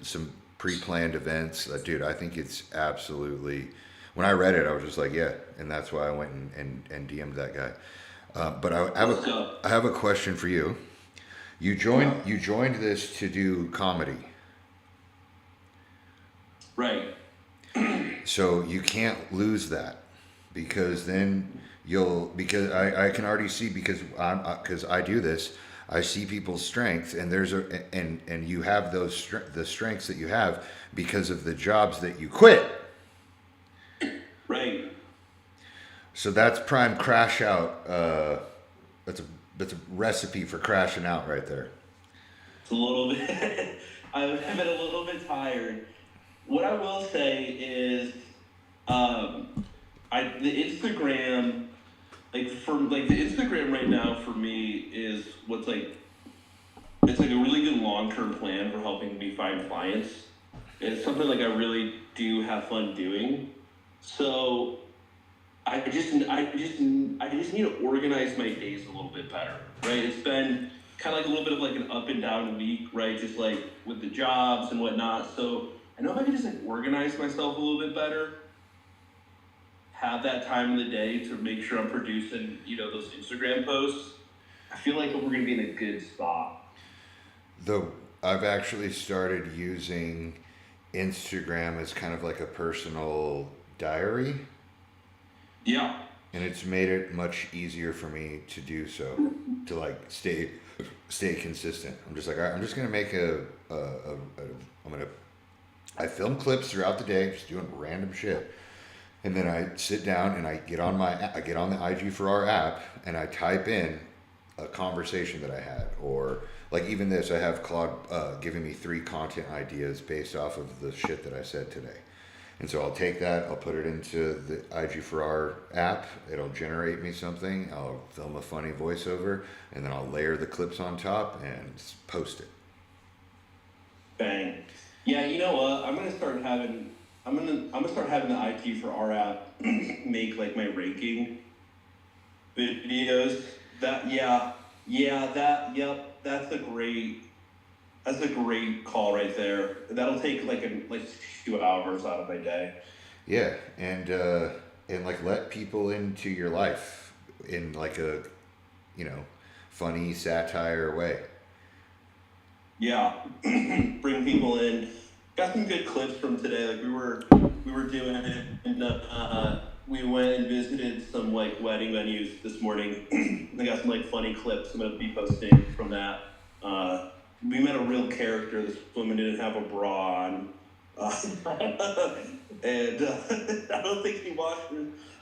some pre-planned events, dude. I think it's absolutely. When I read it, I was just like, yeah, and that's why I went and DM'd that guy. But I have a question for you. You joined this to do comedy. Right. So you can't lose that, because then because I can already see, because I do this, I see people's strengths, and and you have the strengths that you have because of the jobs that you quit. Right. So that's prime crash out. That's a recipe for crashing out right there. It's a little bit. I've been a little bit tired. What I will say is, the Instagram, the Instagram right now for me is what's like, it's like a really good long-term plan for helping me find clients. It's something like I really do have fun doing. So I just need to organize my days a little bit better, right? It's been kind of like a little bit of like an up and down week, right? Just like with the jobs and whatnot. So I know if I could just like organize myself a little bit better, have that time in the day to make sure I'm producing, those Instagram posts, I feel like we're going to be in a good spot. I've actually started using Instagram as kind of like a personal diary. Yeah. And it's made it much easier for me to do so, to like stay consistent. I'm just like, all right, I'm just gonna make I film clips throughout the day, just doing random shit, and then I sit down and I get on the IG for our app, and I type in a conversation that I had, or like even this, I have Claude giving me 3 content ideas based off of the shit that I said today. And so I'll take that, I'll put it into the IG for our app, it'll generate me something, I'll film a funny voiceover, and then I'll layer the clips on top and post it. Bang. Yeah, you know what? I'm gonna start having the IT for our app make like my ranking videos. That's a great call right there. That'll take like 2 hours out of my day. Yeah, and like let people into your life in like a funny satire way. Yeah, bring people in. Got some good clips from today. Like we were doing it, and we went and visited some like wedding venues this morning. I got some like funny clips I'm gonna be posting from that. We met a real character. This woman didn't have a bra on, and I don't think she washed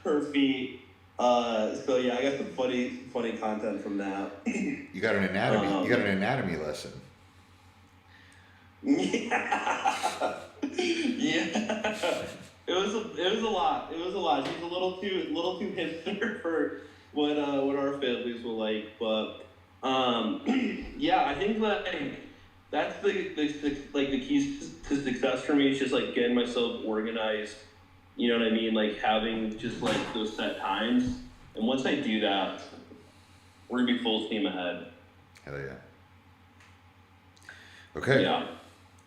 her feet. So yeah, I got some funny content from that. You got an anatomy. You got an anatomy lesson. Yeah. Yeah. It was a lot. It was a lot. She's a little too hipster for what our families will like, but yeah, I think like that's like the keys to success for me is just like getting myself organized. You know what I mean? Like having just like those set times, and once I do that, we're gonna be full steam ahead. Hell yeah. Okay. Yeah.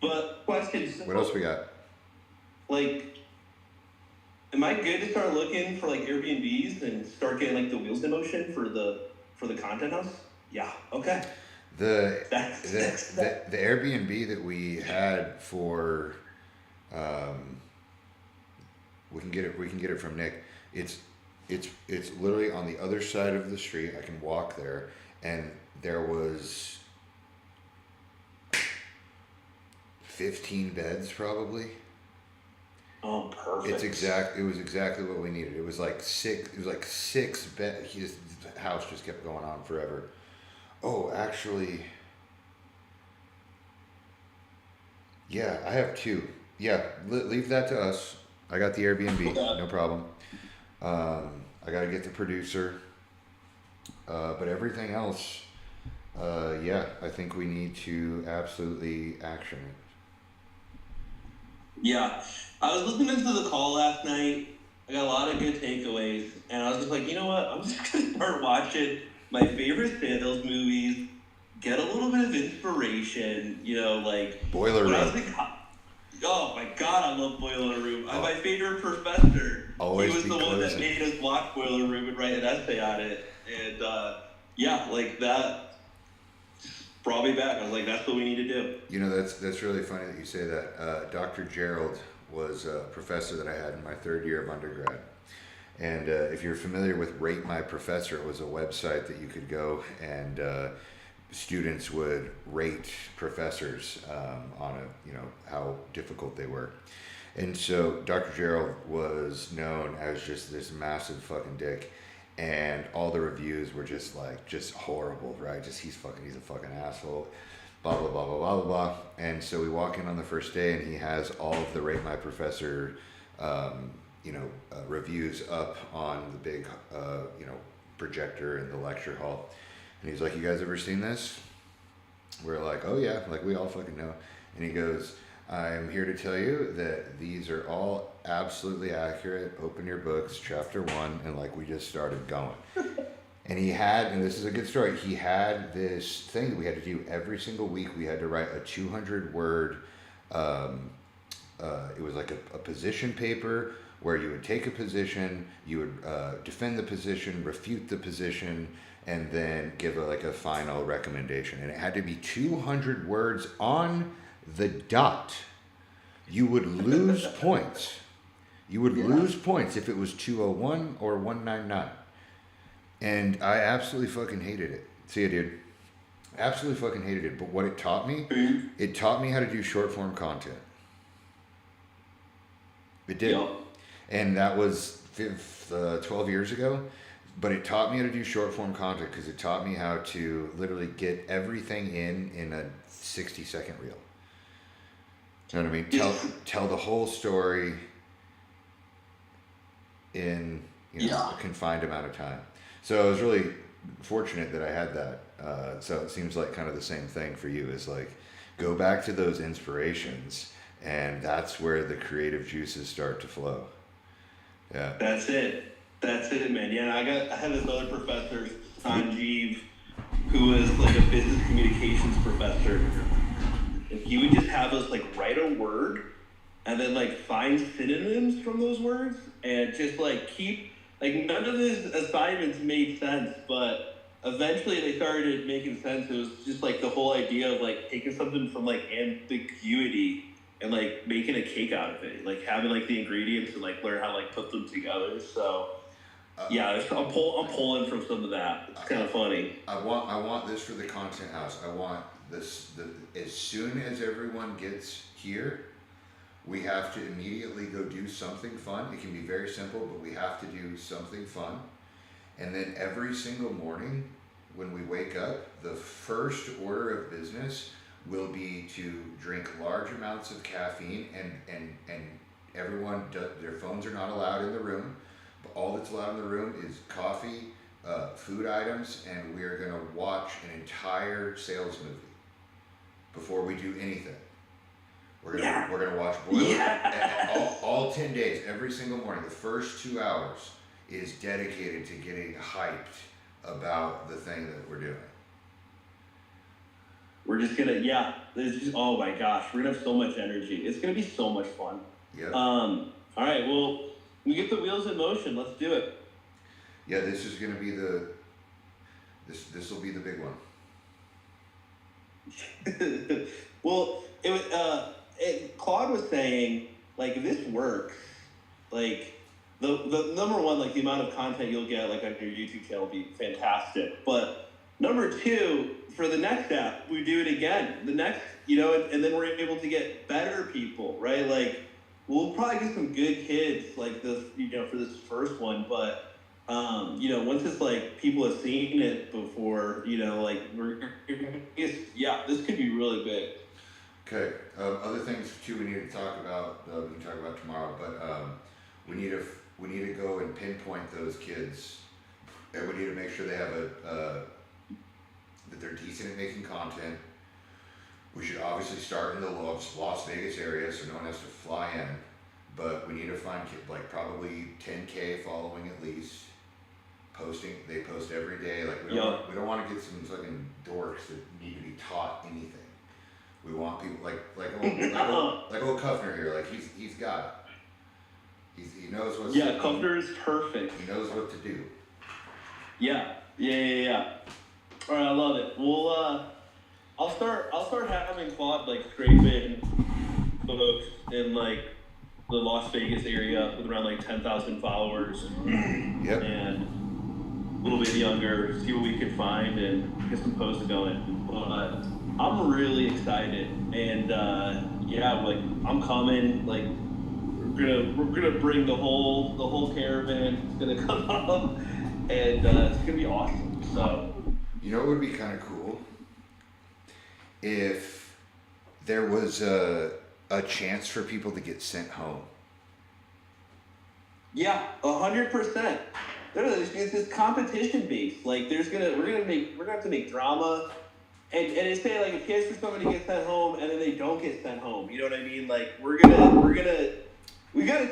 But questions. What else we got? Like, am I good to start looking for like Airbnbs and start getting like the wheels in motion for the content house? Yeah. Okay. The That's the Airbnb that we had for, we can get it from Nick. It's literally on the other side of the street. I can walk there, and there was 15 beds probably. Oh, perfect. It was exactly what we needed. It was like six bed. His house just kept going on forever. Oh, actually, yeah, I have two. Yeah, leave that to us. I got the Airbnb, no problem. I gotta get the producer. But everything else, yeah, I think we need to absolutely action it. Yeah. I was listening to the call last night. I got a lot of good takeaways, and I was just like, you know what? I'm just gonna start watching my favorite sales movies, get a little bit of inspiration. You know, like Boiler when I was Room. in oh my god, I love Boiler Room. My favorite professor. Always He was be the one that closing. made us watch Boiler Room and write an essay on it. And yeah, like that brought me back. I was like, that's what we need to do. You know, that's really funny that you say that. Dr. Gerald was a professor that I had in my third year of undergrad. And if you're familiar with Rate My Professor, it was a website that you could go and students would rate professors on how difficult they were. And so Dr. Gerald was known as just this massive fucking dick, and all the reviews were just horrible, right? He's a fucking asshole, blah blah blah blah blah blah blah. And so we walk in on the first day, and he has all of the Rate My Professor reviews up on the big projector in the lecture hall. And he's like, you guys ever seen this? We're like, oh yeah, like we all fucking know. And he goes, I'm here to tell you that these are all absolutely accurate. Open your books, chapter 1, and like we just started going. And and this is a good story, he had this thing that we had to do every single week. We had to write a 200 word, it was like a position paper where you would take a position, you would defend the position, refute the position, and then give a final recommendation. And it had to be 200 words on the dot. You would lose points. You would lose points if it was 201 or 199. And I absolutely fucking hated it. See ya, dude. Absolutely fucking hated it. But what it taught me how to do short form content. It did. Yep. And that was 12 years ago. But it taught me how to do short form content because it taught me how to literally get everything in a 60-second reel. You know what I mean? Tell the whole story in a confined amount of time. So I was really fortunate that I had that. So it seems like kind of the same thing for you is like go back to those inspirations, and that's where the creative juices start to flow. Yeah. That's it, man. Yeah, I had this other professor, Sanjeev, who was like a business communications professor. And he would just have us like write a word and then like find synonyms from those words and just like keep like none of his assignments made sense, but eventually they started making sense. It was just like the whole idea of like taking something from like ambiguity and like making a cake out of it, like having like the ingredients and like learn how to like put them together. So yeah, I'm pulling from some of that. It's kind of funny. I want this for the content house. I want this as soon as everyone gets here, we have to immediately go do something fun. It can be very simple, but we have to do something fun. And then every single morning when we wake up, the first order of business will be to drink large amounts of caffeine, and everyone their phones are not allowed in the room. But all that's allowed in the room is coffee, food items, and we are going to watch an entire sales movie before we do anything. We're gonna watch Boiler all 10 days, every single morning. The first 2 hours is dedicated to getting hyped about the thing that we're doing. We're just gonna, oh my gosh, we're gonna have so much energy. It's gonna be so much fun. Yeah. All right, well, we get the wheels in motion. Let's do it. Yeah, this is gonna be this will be the big one. Well, Claude was saying, like, if this works, like, the number one, like, the amount of content you'll get, like, on your YouTube channel will be fantastic. But number two, for the next app, we do it again. The next, and then we're able to get better people, right? Like, we'll probably get some good kids, like, this, for this first one. But, once it's, like, people have seen it before, like, this could be really big. Okay. Other things too we need to talk about. We can talk about tomorrow, but we need to go and pinpoint those kids, and we need to make sure they have that they're decent at making content. We should obviously start in the Las Vegas area, so no one has to fly in. But we need to find like probably 10K following at least. They post every day. Like we don't want to get some fucking dorks that need to be taught anything. We want people like old Kuffner here. Like he's got it. He knows what's. Yeah, Kuffner is perfect. He knows what to do. Yeah. All right, I love it. We'll I'll start having Claude like scrape in folks in like the Las Vegas area with around like 10,000 followers. Yep. And a little bit younger, see what we can find and get some posts going. But I'm really excited, and like I'm coming. Like we're gonna bring the whole caravan. It's gonna come up, and it's gonna be awesome. So you know, it would be kind of cool if there was a chance for people to get sent home. Yeah, 100%. It's competition based. Like we're gonna have to make drama. And it's say like if kids for somebody to get sent home and then they don't get sent home, you know what I mean? Like we gotta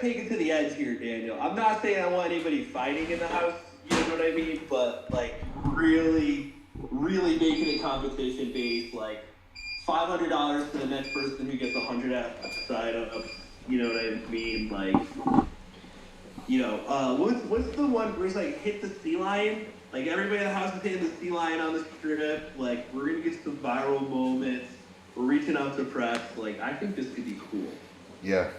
take it to the edge here, Daniel. I'm not saying I want anybody fighting in the house, you know what I mean? But like really making it competition based, like $500 to the next person who gets 100 outside of, you know what I mean? Like, what's the one where it's like hit the sea lion? Like everybody in the house is hitting the sea lion on the strip. Like we're gonna get some viral moments. We're reaching out to press. Like I think this could be cool. Yeah.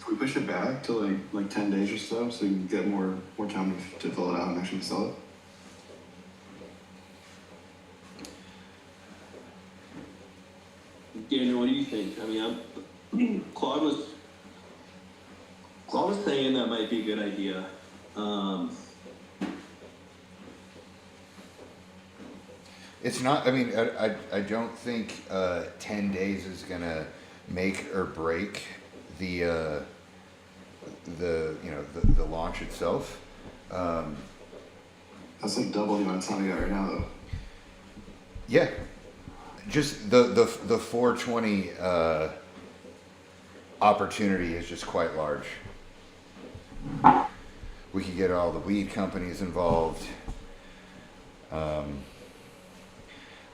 Can we push it back to like 10 days or so we can get more time to fill it out and actually sell it? Daniel, what do you think? I mean, Claude was saying that might be a good idea. It's not. I mean, I don't think 10 days is gonna make or break the launch itself. That's like double the amount of time we got right now, though. Yeah, just the 420 opportunity is just quite large. We could get all the weed companies involved. I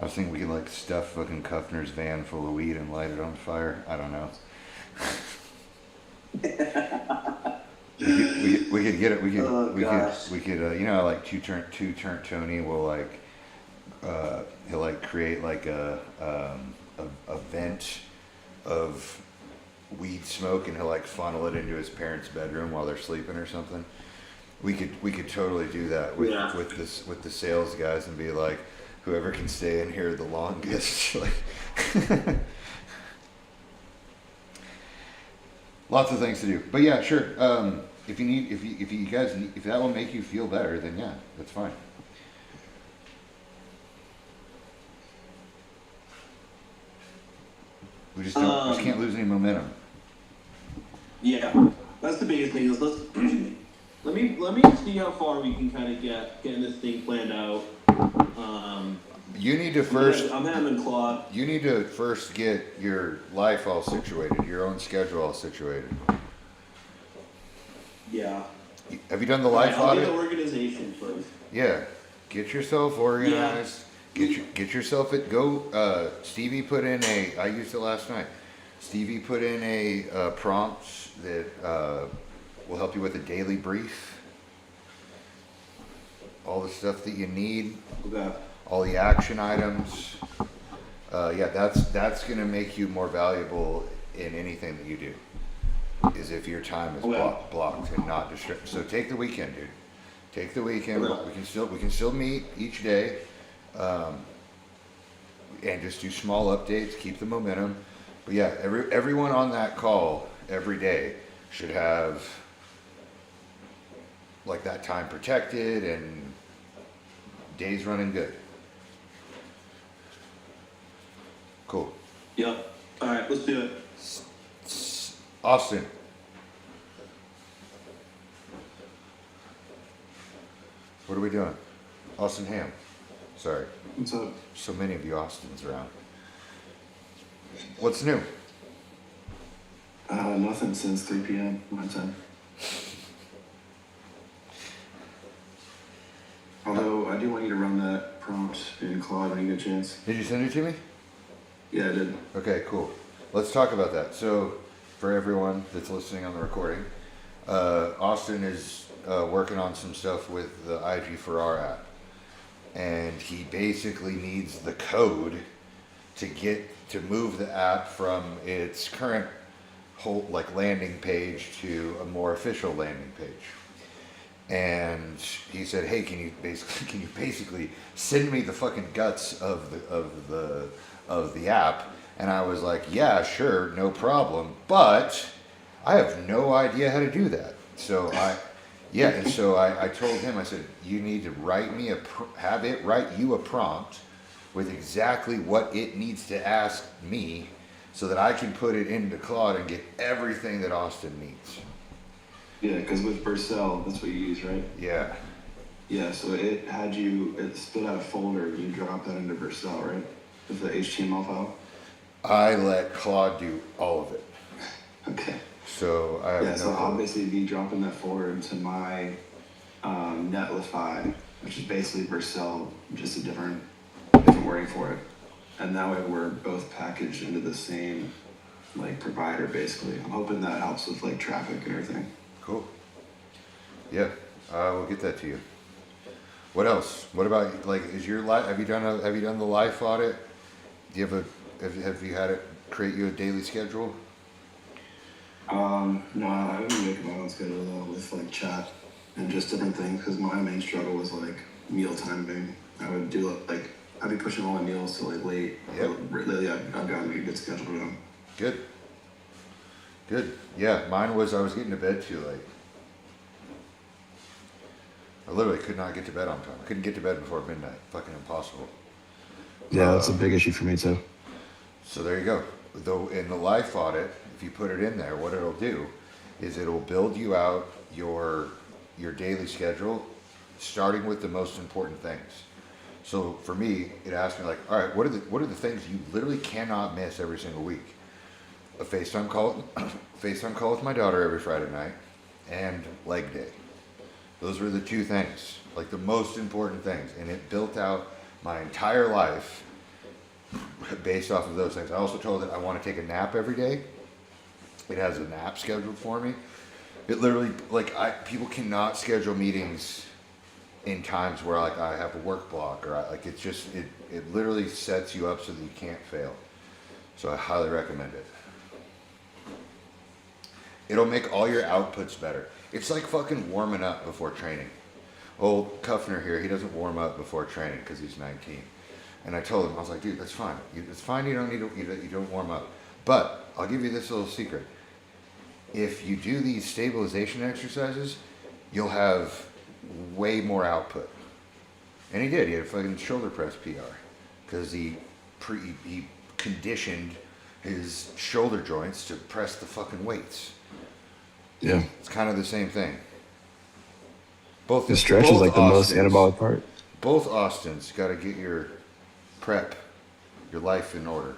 was thinking we could like stuff fucking Kuffner's van full of weed and light it on fire. I don't know. we could get it. We could. You know, like two turn Tony will like. He'll like create like a vent of weed smoke, and he'll like funnel it into his parents' bedroom while they're sleeping or something. We could totally do that with the sales guys and be like, whoever can stay in here the longest, like. Lots of things to do, but yeah, sure. If that will make you feel better, then yeah, that's fine. We just can't lose any momentum. Yeah, that's the biggest thing. Is let me see how far we can kind of getting this thing planned out. You need to first. I'm having Claude. You need to first get your life all situated, your own schedule all situated. Yeah. Have you done the life I'll audit? get the organization first. Yeah, get yourself organized. Yeah. Get yourself at go. Stevie put in a. I used it last night. Stevie put in a prompt that will help you with a daily brief. All the stuff that you need. Okay. All the action items. Yeah, that's gonna make you more valuable in anything that you do. Is if your time is blocked and not distracted. So take the weekend, dude. Take the weekend. Okay. We can still meet each day, and just do small updates. Keep the momentum. But yeah, everyone on that call every day should have like that time protected and days running good. Cool. Yep. All right, let's do it. Austin. What are we doing? Austin Ham. Sorry. What's up? So many of you Austins around. What's new? Nothing since 3 p.m. my time. Although I do want you to run that prompt in Claude when you get a chance. Did you send it to me? Yeah, I did. Okay, cool. Let's talk about that. So, for everyone that's listening on the recording, Austin is working on some stuff with the IG for our app. And he basically needs the code to move the app from its current whole landing page to a more official landing page. And he said, "Hey, can you basically send me the fucking guts of the app?" And I was like, "Yeah, sure, no problem, but I have no idea how to do that." So I told him, I said, "You need to have it write you a prompt with exactly what it needs to ask me, so that I can put it into Claude and get everything that Austin needs." Yeah, because with Vercel, that's what you use, right? Yeah. Yeah, so it split out a folder and you drop that into Vercel, right? With the HTML file? I let Claude do all of it. Okay. So I have so I'll basically be dropping that folder into my Netlify, which is basically Vercel, just a different wording for it. And that way we're both packaged into the same provider basically. I'm hoping that helps with traffic and everything. Cool. Yeah, we'll get that to you. What else? What about is your life? Have you done the life audit? Do you have you had it create you a daily schedule? No, I've been making my own schedule though with chat and just different things because my main struggle was meal timing. I would do I'd be pushing all my meals to late. Yep. But lately I've gotten a good schedule going. Good. Yeah, mine was I was getting to bed too late. I literally could not get to bed on time. I couldn't get to bed before midnight. Fucking impossible. Yeah, that's a big issue for me too. So there you go. Though in the life audit, if you put it in there, what it'll do is it'll build you out your daily schedule, starting with the most important things. So for me, it asked me all right, what are the things you literally cannot miss every single week? A FaceTime call with my daughter every Friday night, and leg day. Those were the two things, the most important things, and it built out my entire life based off of those things. I also told it I want to take a nap every day. It has a nap scheduled for me. It literally, people cannot schedule meetings in times where I have a work block or it literally sets you up so that you can't fail. So I highly recommend it. It'll make all your outputs better. It's like fucking warming up before training. Old Kuffner here, he doesn't warm up before training because he's 19. And I told him, I was like, dude, that's fine. It's fine. You don't need to. You don't warm up. But I'll give you this little secret. If you do these stabilization exercises, you'll have way more output. And he did. He had a fucking shoulder press PR because he conditioned his shoulder joints to press the fucking weights. Yeah. It's kind of the same thing. Both The stretch is like the most anabolic part. Both Austins got to get your prep, your life in order.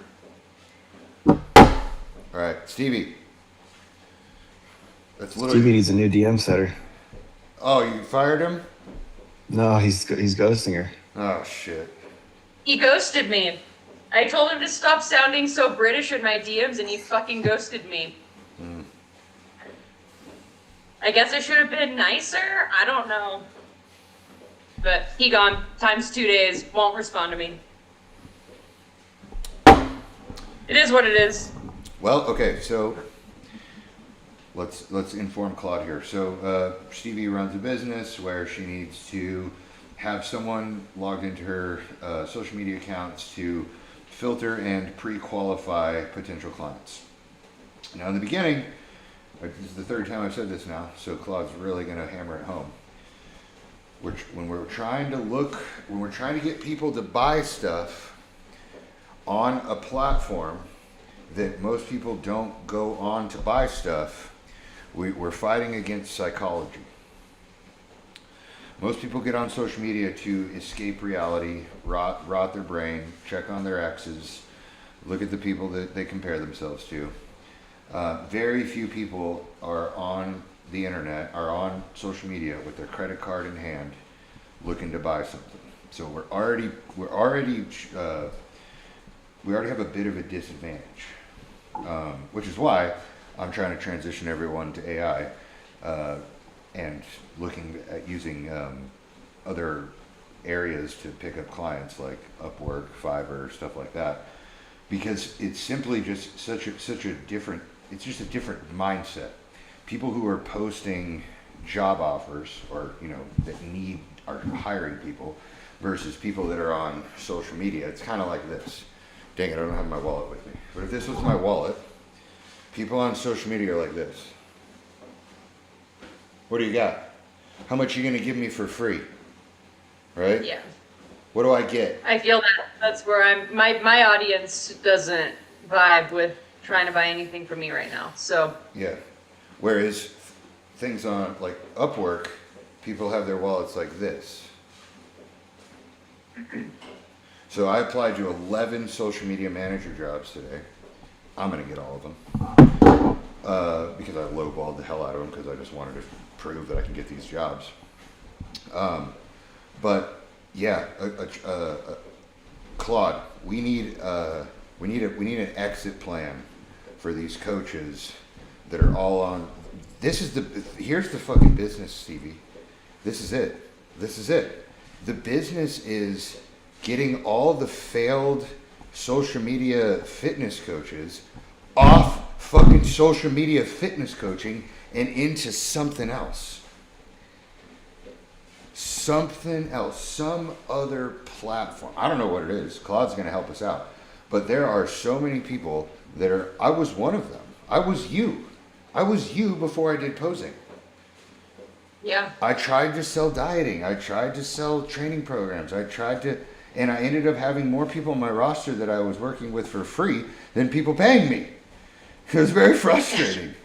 All right, Stevie. Stevie needs a new DM setter. Oh, you fired him? No, he's ghosting her. Oh shit. He ghosted me. I told him to stop sounding so British in my DMs, and he fucking ghosted me. I guess I should have been nicer. I don't know. But he gone. Times 2 days. Won't respond to me. It is what it is. Well, okay, so let's inform Claude here. So Stevie runs a business where she needs to have someone logged into her social media accounts to filter and pre-qualify potential clients. Now, in the beginning, this is the third time I've said this now, so Claude's really going to hammer it home. When we're trying to get people to buy stuff on a platform that most people don't go on to buy stuff, we're fighting against psychology. Most people get on social media to escape reality, rot their brain, check on their exes, look at the people that they compare themselves to. Very few people are on the internet, are on social media with their credit card in hand, looking to buy something. So we already have a bit of a disadvantage, which is why I'm trying to transition everyone to AI and looking at using other areas to pick up clients like Upwork, Fiverr, stuff like that, because it's simply just such a different. It's just a different mindset. People who are posting job offers or that are hiring people versus people that are on social media. It's kind of like this. Dang it, I don't have my wallet with me. But if this was my wallet, people on social media are like this. What do you got? How much are you going to give me for free? Right? Yeah. What do I get? I feel that's where my audience doesn't vibe with trying to buy anything from me right now. So yeah. Whereas things on like Upwork, people have their wallets like this. So I applied to 11 social media manager jobs today. I'm gonna get all of them because I lowballed the hell out of them because I just wanted to prove that I can get these jobs. But yeah, Claude, we need an exit plan for these coaches that are all on. Here's the fucking business, Stevie. This is it. The business is getting all the failed social media fitness coaches off fucking social media fitness coaching and into something else. Something else, some other platform. I don't know what it is. Claude's going to help us out. But there are so many people that are, I was one of them. I was you before I did posing. yeah. I tried to sell dieting. I tried to sell training programs. And I ended up having more people on my roster that I was working with for free than people paying me. It was very frustrating.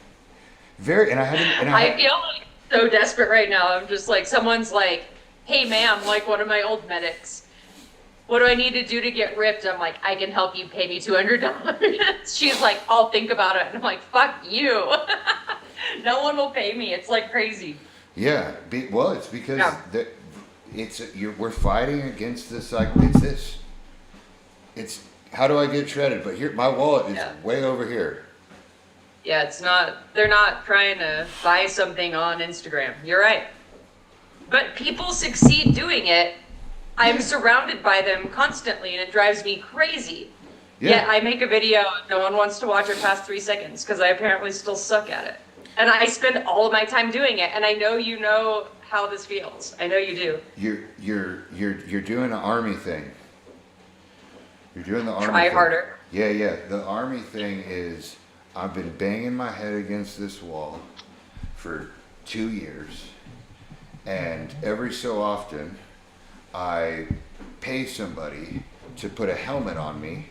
I feel like so desperate right now. I'm just like, someone's like, hey ma'am, like one of my old medics, what do I need to do to get ripped? I'm like, I can help you, pay me $200. She's like, I'll think about it. And I'm like, fuck you. No one will pay me. It's like crazy. Yeah, it's because we're fighting against this. Like it's how do I get shredded? But here, my wallet is way over here. Yeah, they're not trying to buy something on Instagram. You're right. But people succeed doing it. I'm surrounded by them constantly, and it drives me crazy. Yeah. Yet I make a video, no one wants to watch it past 3 seconds because I apparently still suck at it. And I spend all of my time doing it, and I know you know how this feels. I know you do. You're doing the army thing. You're doing the army Try thing. harder. Yeah. The army thing is, I've been banging my head against this wall for 2 years, and every so often I pay somebody to put a helmet on me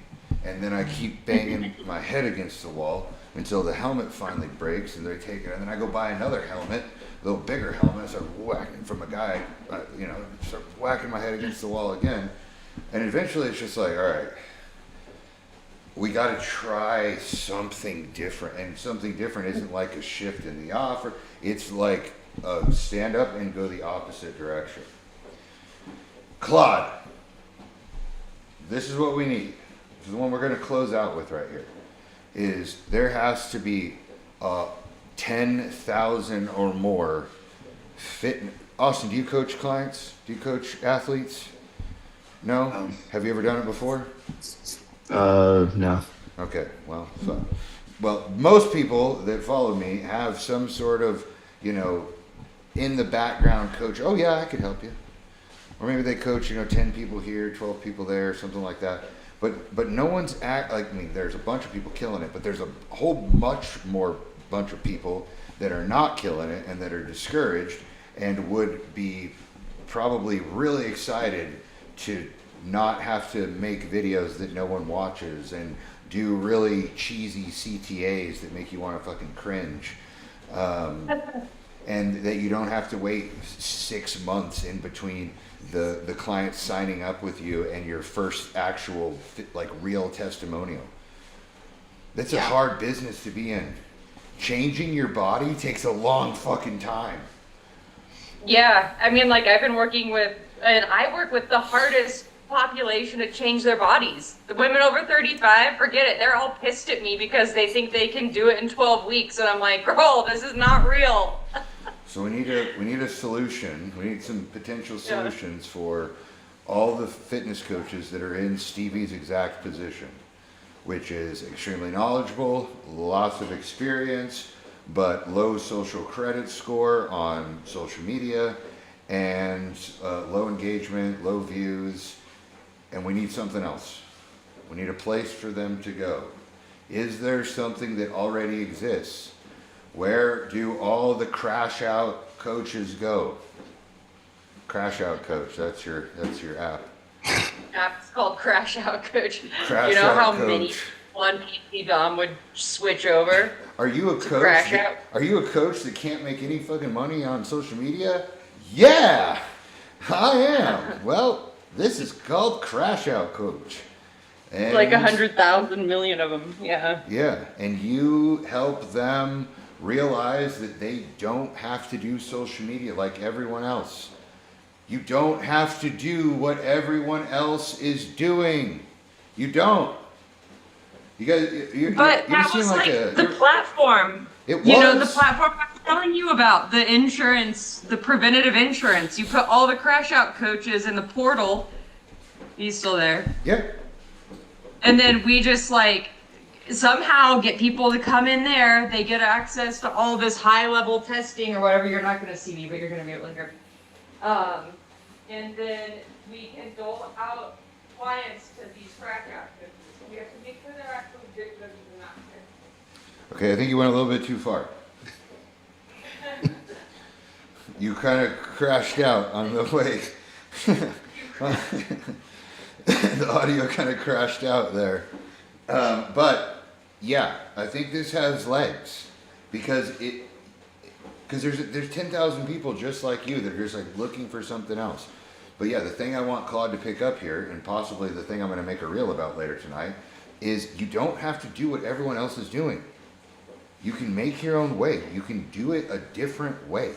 and then I keep banging my head against the wall until the helmet finally breaks, and they take it, and then I go buy another helmet, a little bigger helmet, and start whacking from a guy, start whacking my head against the wall again, and eventually it's just like, all right, we got to try something different, and something different isn't like a shift in the offer, it's like a stand up and go the opposite direction. Claude, this is what we need. This is the one we're going to close out with right here. Is there has to be 10,000 or more fit. Austin, do you coach clients? Do you coach athletes? No? Have you ever done it before? No. Okay, well, most people that follow me have some sort of, in the background coach. Oh yeah, I could help you. Or maybe they coach, 10 people here, 12 people there, something like that. But no one's there's a bunch of people killing it, but there's a whole much more bunch of people that are not killing it and that are discouraged and would be probably really excited to not have to make videos that no one watches and do really cheesy CTAs that make you want to fucking cringe. And that you don't have to wait 6 months in between the client signing up with you and your first actual real testimonial. That's a hard business to be in. Changing your body takes a long fucking time. Yeah, I mean, I've been working with, and I work with the hardest population to change their bodies. The women over 35, forget it. They're all pissed at me because they think they can do it in 12 weeks, and I'm like, girl, this is not real. So we need a solution. We need some potential solutions for all the fitness coaches that are in Stevie's exact position, which is extremely knowledgeable, lots of experience, but low social credit score on social media, and low engagement, low views, and we need something else. We need a place for them to go. Is there something that already exists? Where do all the crash out coaches go? Crash Out Coach, that's your app. It's called Crash Out Coach. Crash you know Out how Coach. many one PC Dom would switch over? Are you a coach? Crash Out? Are you a coach that can't make any fucking money on social media? Yeah, I am. Well, this is called Crash Out Coach. And 100,000 million of them. Yeah. Yeah, and you help them realize that they don't have to do social media like everyone else. You don't have to do what everyone else is doing. You don't. You guys, But you that seem was like the platform. It was. The platform I was telling you about, the insurance, the preventative insurance. You put all the crash out coaches in the portal. He's still there. Yeah. And then we just somehow get people to come in there. They get access to all this high level testing or whatever. You're not going to see me, but you're going to be able to hear me. And then we can dole out clients to these crash out coaches. We have to make sure they're actually good coaches and not good. Okay, I think you went a little bit too far. You kind of crashed out on the way. The audio kind of crashed out there. But yeah, I think this has legs because there's 10,000 people just like you that are just looking for something else. But yeah, the thing I want Claude to pick up here, and possibly the thing I'm going to make a reel about later tonight, is you don't have to do what everyone else is doing. You can make your own way. You can do it a different way.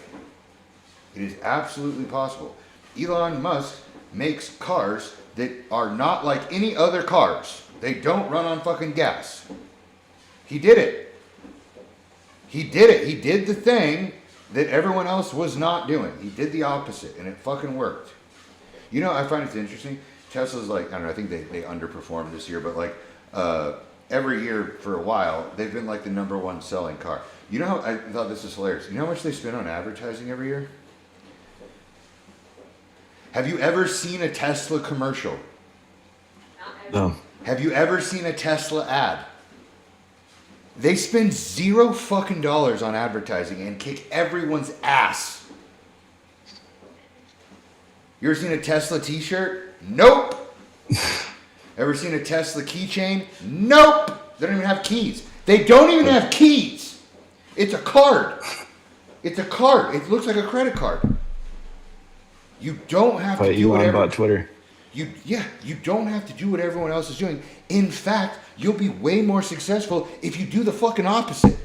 It is absolutely possible. Elon Musk makes cars that are not like any other cars. They don't run on fucking gas. He did it. He did it. He did the thing that everyone else was not doing. He did the opposite, and it fucking worked. I find it interesting. Tesla's I don't know, I think they underperformed this year, but every year for a while, they've been the #1 selling car. You know how, I thought this was hilarious. You know how much they spend on advertising every year? Have you ever seen a Tesla commercial? No. Have you ever seen a Tesla ad? They spend $0 fucking on advertising and kick everyone's ass. You ever seen a Tesla t-shirt? Nope. Ever seen a Tesla keychain? Nope. They don't even have keys. They don't even have keys. It's a card. It's a card. It looks like a credit card. You don't have to do Elon whatever. bought Twitter. You don't have to do what everyone else is doing. In fact, you'll be way more successful if you do the fucking opposite.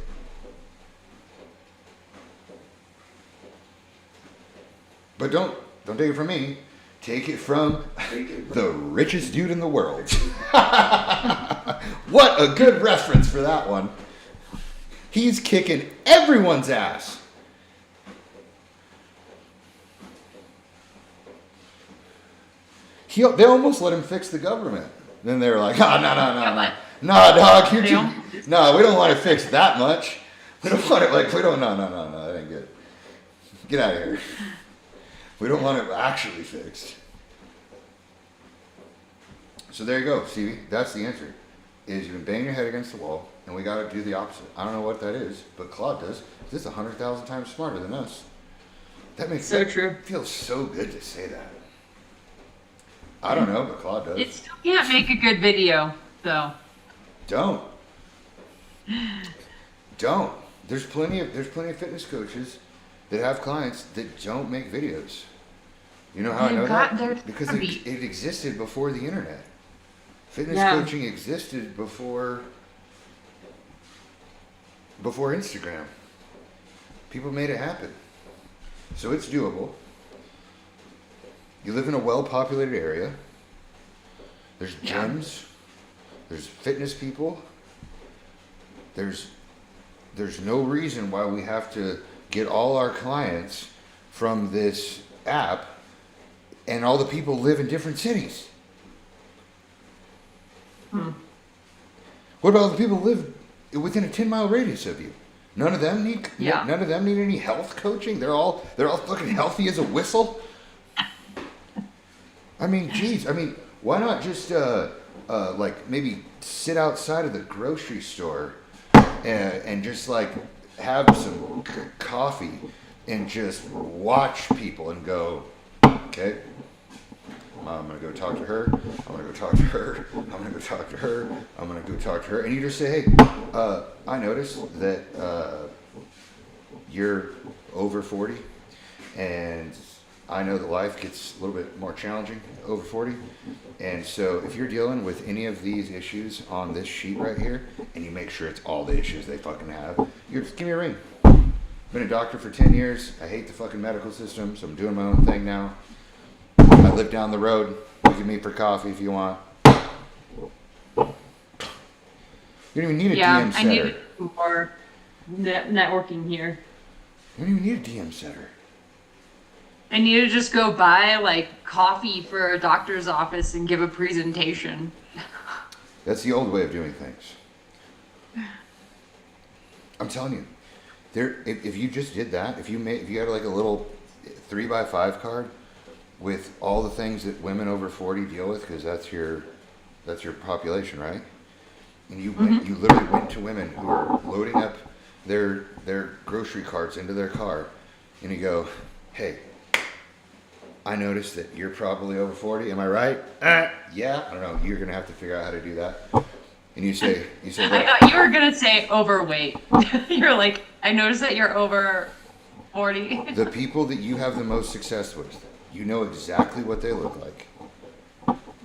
But don't take it from me. Take it from the richest dude in the world. What a good reference for that one. He's kicking everyone's ass. They almost let him fix the government. Then they were like, oh, no. Nah, dog, you're too... No, we don't want to fix that much. We don't want it, no, that ain't good. Get out of here. We don't want it actually fixed. So there you go, Stevie. That's the answer. Is you've been banging your head against the wall, and we got to do the opposite. I don't know what that is, but Claude does. This is 100,000 times smarter than us. That makes So true. Feels so good to say that. I don't know, but Claude does. It still can't make a good video, though. Don't. There's plenty of fitness coaches that have clients that don't make videos. You know how I know that? Because it existed before the internet. Fitness coaching existed before Instagram. People made it happen. So it's doable. You live in a well-populated area. There's gyms. There's fitness people. There's no reason why we have to get all our clients from this app, and all the people live in different cities. What about all the people who live within a 10-mile radius of you? None of them need any health coaching. They're all fucking healthy as a whistle. I mean, geez. I mean, why not just like maybe sit outside of the grocery store and just like have some coffee and just watch people and go, okay, I'm gonna go talk to her. I'm gonna go talk to her. I'm gonna go talk to her. I'm gonna go talk to her. And you just say, hey, I noticed that you're over 40, and I know that life gets a little bit more challenging over 40. And so if you're dealing with any of these issues on this sheet right here, and you make sure it's all the issues they fucking have, you just give me a ring. Been a doctor for 10 years. I hate the fucking medical system, so I'm doing my own thing now. I live down the road. You can meet for coffee if you want. You don't even need a DM setter. I need more networking here. You don't even need a DM setter. I need to just go buy like coffee for a doctor's office and give a presentation. That's the old way of doing things. I'm telling you, if you just did that, if you had like a little 3x5 card with all the things that women over 40 deal with, because that's your population, right? And you literally went to women who are loading up their grocery carts into their car, and you go, hey, I noticed that you're probably over 40. Am I right? Yeah. I don't know. You're gonna have to figure out how to do that. And you say. I thought you were gonna say overweight. You're like, I noticed that you're over 40. The people that you have the most success with, you know exactly what they look like.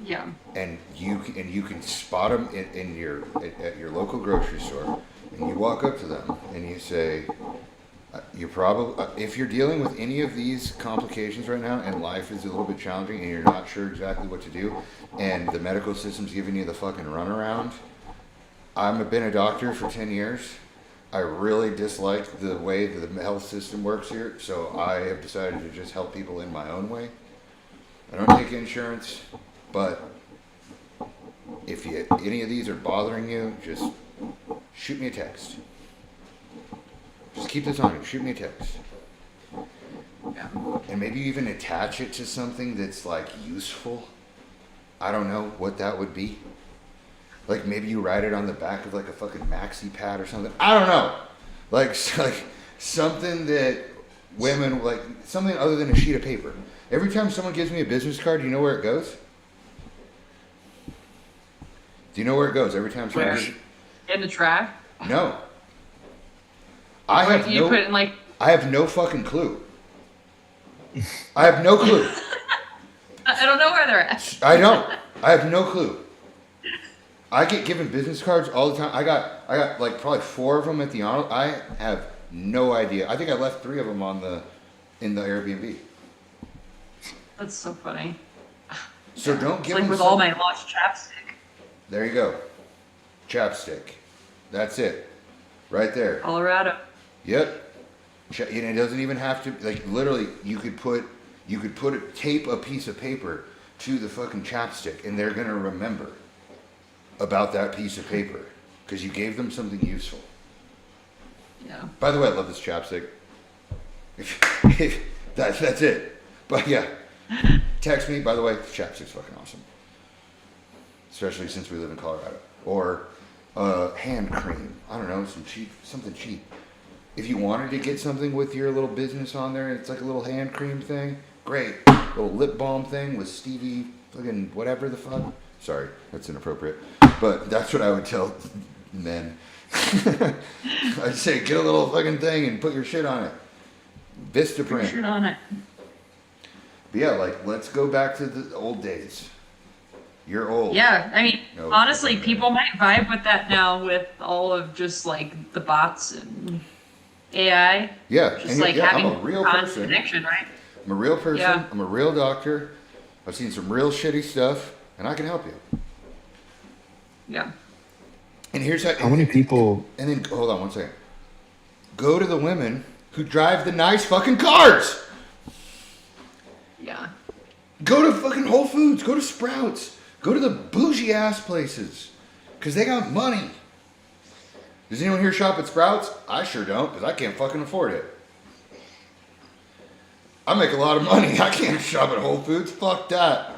Yeah. And you can spot them at your local grocery store, and you walk up to them and you say, you probably, if you're dealing with any of these complications right now and life is a little bit challenging and you're not sure exactly what to do and the medical system's giving you the fucking runaround, I've been a doctor for 10 years. I really dislike the way the health system works here, so I have decided to just help people in my own way. I don't take insurance, but if any of these are bothering you, just shoot me a text. Just keep this on you. Shoot me a text. Yeah. And maybe even attach it to something that's like useful. I don't know what that would be. Like maybe you write it on the back of like a fucking maxi pad or something. I don't know. Like something that women like, something other than a sheet of paper. Every time someone gives me a business card, you know where it goes? Do you know where it goes every time Where? somebody? In the trash? No. I have You no. put it in like. I have no fucking clue. I have no clue. I don't know where they're at. I don't. I have no clue. I get given business cards all the time. I got like probably 4 of them at the honor. I have no idea. I think I left 3 of them in the Airbnb. That's so funny. So don't It's give like them with some- all my lost chapstick. There you go. Chapstick. That's it. Right there. Colorado. Yep. And it doesn't even have to, like, literally, you could tape a piece of paper to the fucking chapstick and they're going to remember about that piece of paper because you gave them something useful. Yeah. By the way, I love this chapstick. That's it. But yeah, text me. By the way, chapstick's fucking awesome. Especially since we live in Colorado. Or hand cream. I don't know, something cheap. If you wanted to get something with your little business on there, and it's like a little hand cream thing, great. Little lip balm thing with Stevie fucking whatever the fuck. Sorry, that's inappropriate. But that's what I would tell men. I'd say get a little fucking thing and put your shit on it. Vistaprint. Shirt on it. But yeah, like, let's go back to the old days. You're old. Yeah, I mean, No, honestly, okay. people might vibe with that now with all of just like the bots and AI. Yeah, Just and like yeah, having I'm a real constant person. connection, right? I'm a real person. Yeah. I'm a real doctor. I've seen some real shitty stuff, and I can help you. Yeah. And here's how. How many people? And then hold on one second. Go to the women who drive the nice fucking cars. Yeah. Go to fucking Whole Foods. Go to Sprouts. Go to the bougie ass places, cause they got money. Does anyone here shop at Sprouts? I sure don't, cause I can't fucking afford it. I make a lot of money. I can't shop at Whole Foods. Fuck that.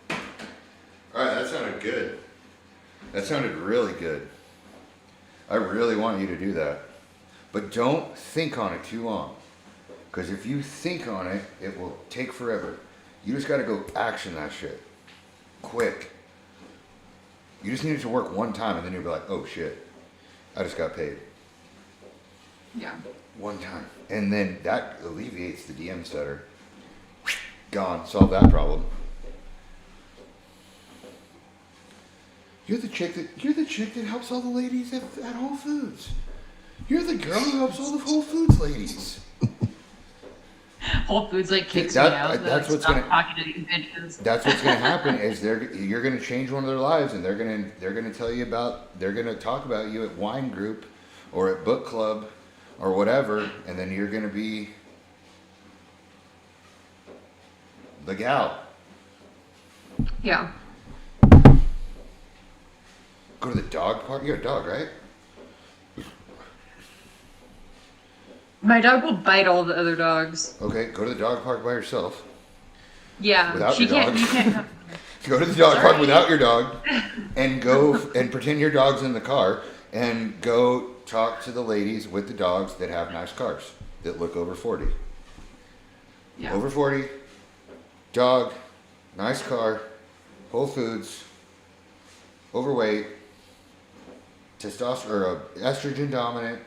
All right, that sounded good. That sounded really good. I really want you to do that. But don't think on it too long. Because if you think on it, it will take forever. You just got to go action that shit. Quick. You just need it to work one time and then you'll be like, oh shit, I just got paid. Yeah. One time. And then that alleviates the DM stutter. Gone. Solve that problem. You're the chick that helps all the ladies at Whole Foods. You're the girl who helps all the Whole Foods ladies. Whole Foods like kicks That- me out. They're that's like, what's stop gonna- talking to these bitches. That's what's going to happen is you're going to change one of their lives and they're going to tell you about, they're going to talk about you at wine group or at book club or whatever, and then you're going to be the gal. Yeah. Go to the dog park. You're a dog, right? My dog will bite all the other dogs. Okay, go to the dog park by yourself. Yeah. Without She your can't. dog. You can't have. Go to the dog park Sorry. without your dog and go and pretend your dog's in the car and go talk to the ladies with the dogs that have nice cars that look over 40. Yeah. Over 40, dog, nice car, Whole Foods, overweight, testosterone or estrogen dominant,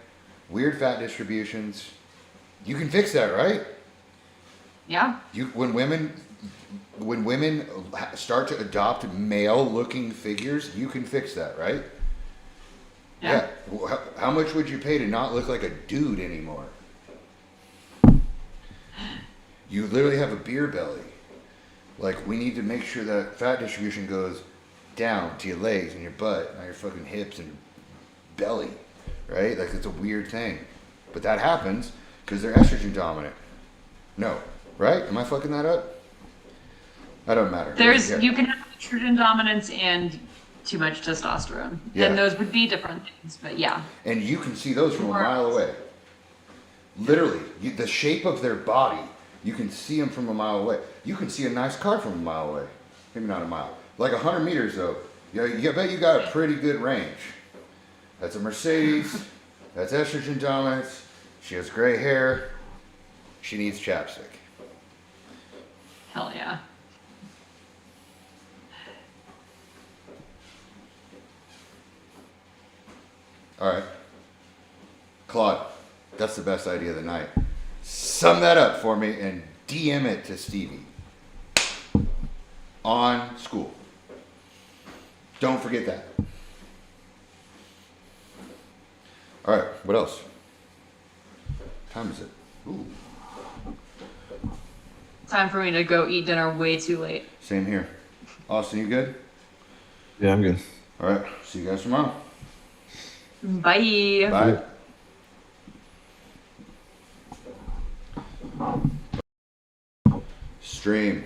weird fat distributions. You can fix that, right? Yeah. When women start to adopt male-looking figures, you can fix that, right? Yeah. How much would you pay to not look like a dude anymore? You literally have a beer belly. Like, we need to make sure that fat distribution goes down to your legs and your butt, not your fucking hips and belly, right? Like, it's a weird thing. But that happens because they're estrogen dominant. No, right? Am I fucking that up? That don't matter. Yeah. You can have estrogen dominance and too much testosterone. Yeah. And those would be different things, but yeah. And you can see those from a mile away. Literally, the shape of their body, you can see them from a mile away. You can see a nice car from a mile away. Maybe not a mile. Like 100 meters though. Yeah, I bet you got a pretty good range. That's a Mercedes. That's estrogen dominance. She has gray hair. She needs chapstick. Hell yeah. All right. Claude, that's the best idea of the night. Sum that up for me and DM it to Stevie. On school. Don't forget that. All right, what else? What time is it? Ooh, Time for me to go eat dinner way too late. same here. Austin, you good? Yeah, I'm good. All right, see you guys tomorrow. Bye. Bye. Stream.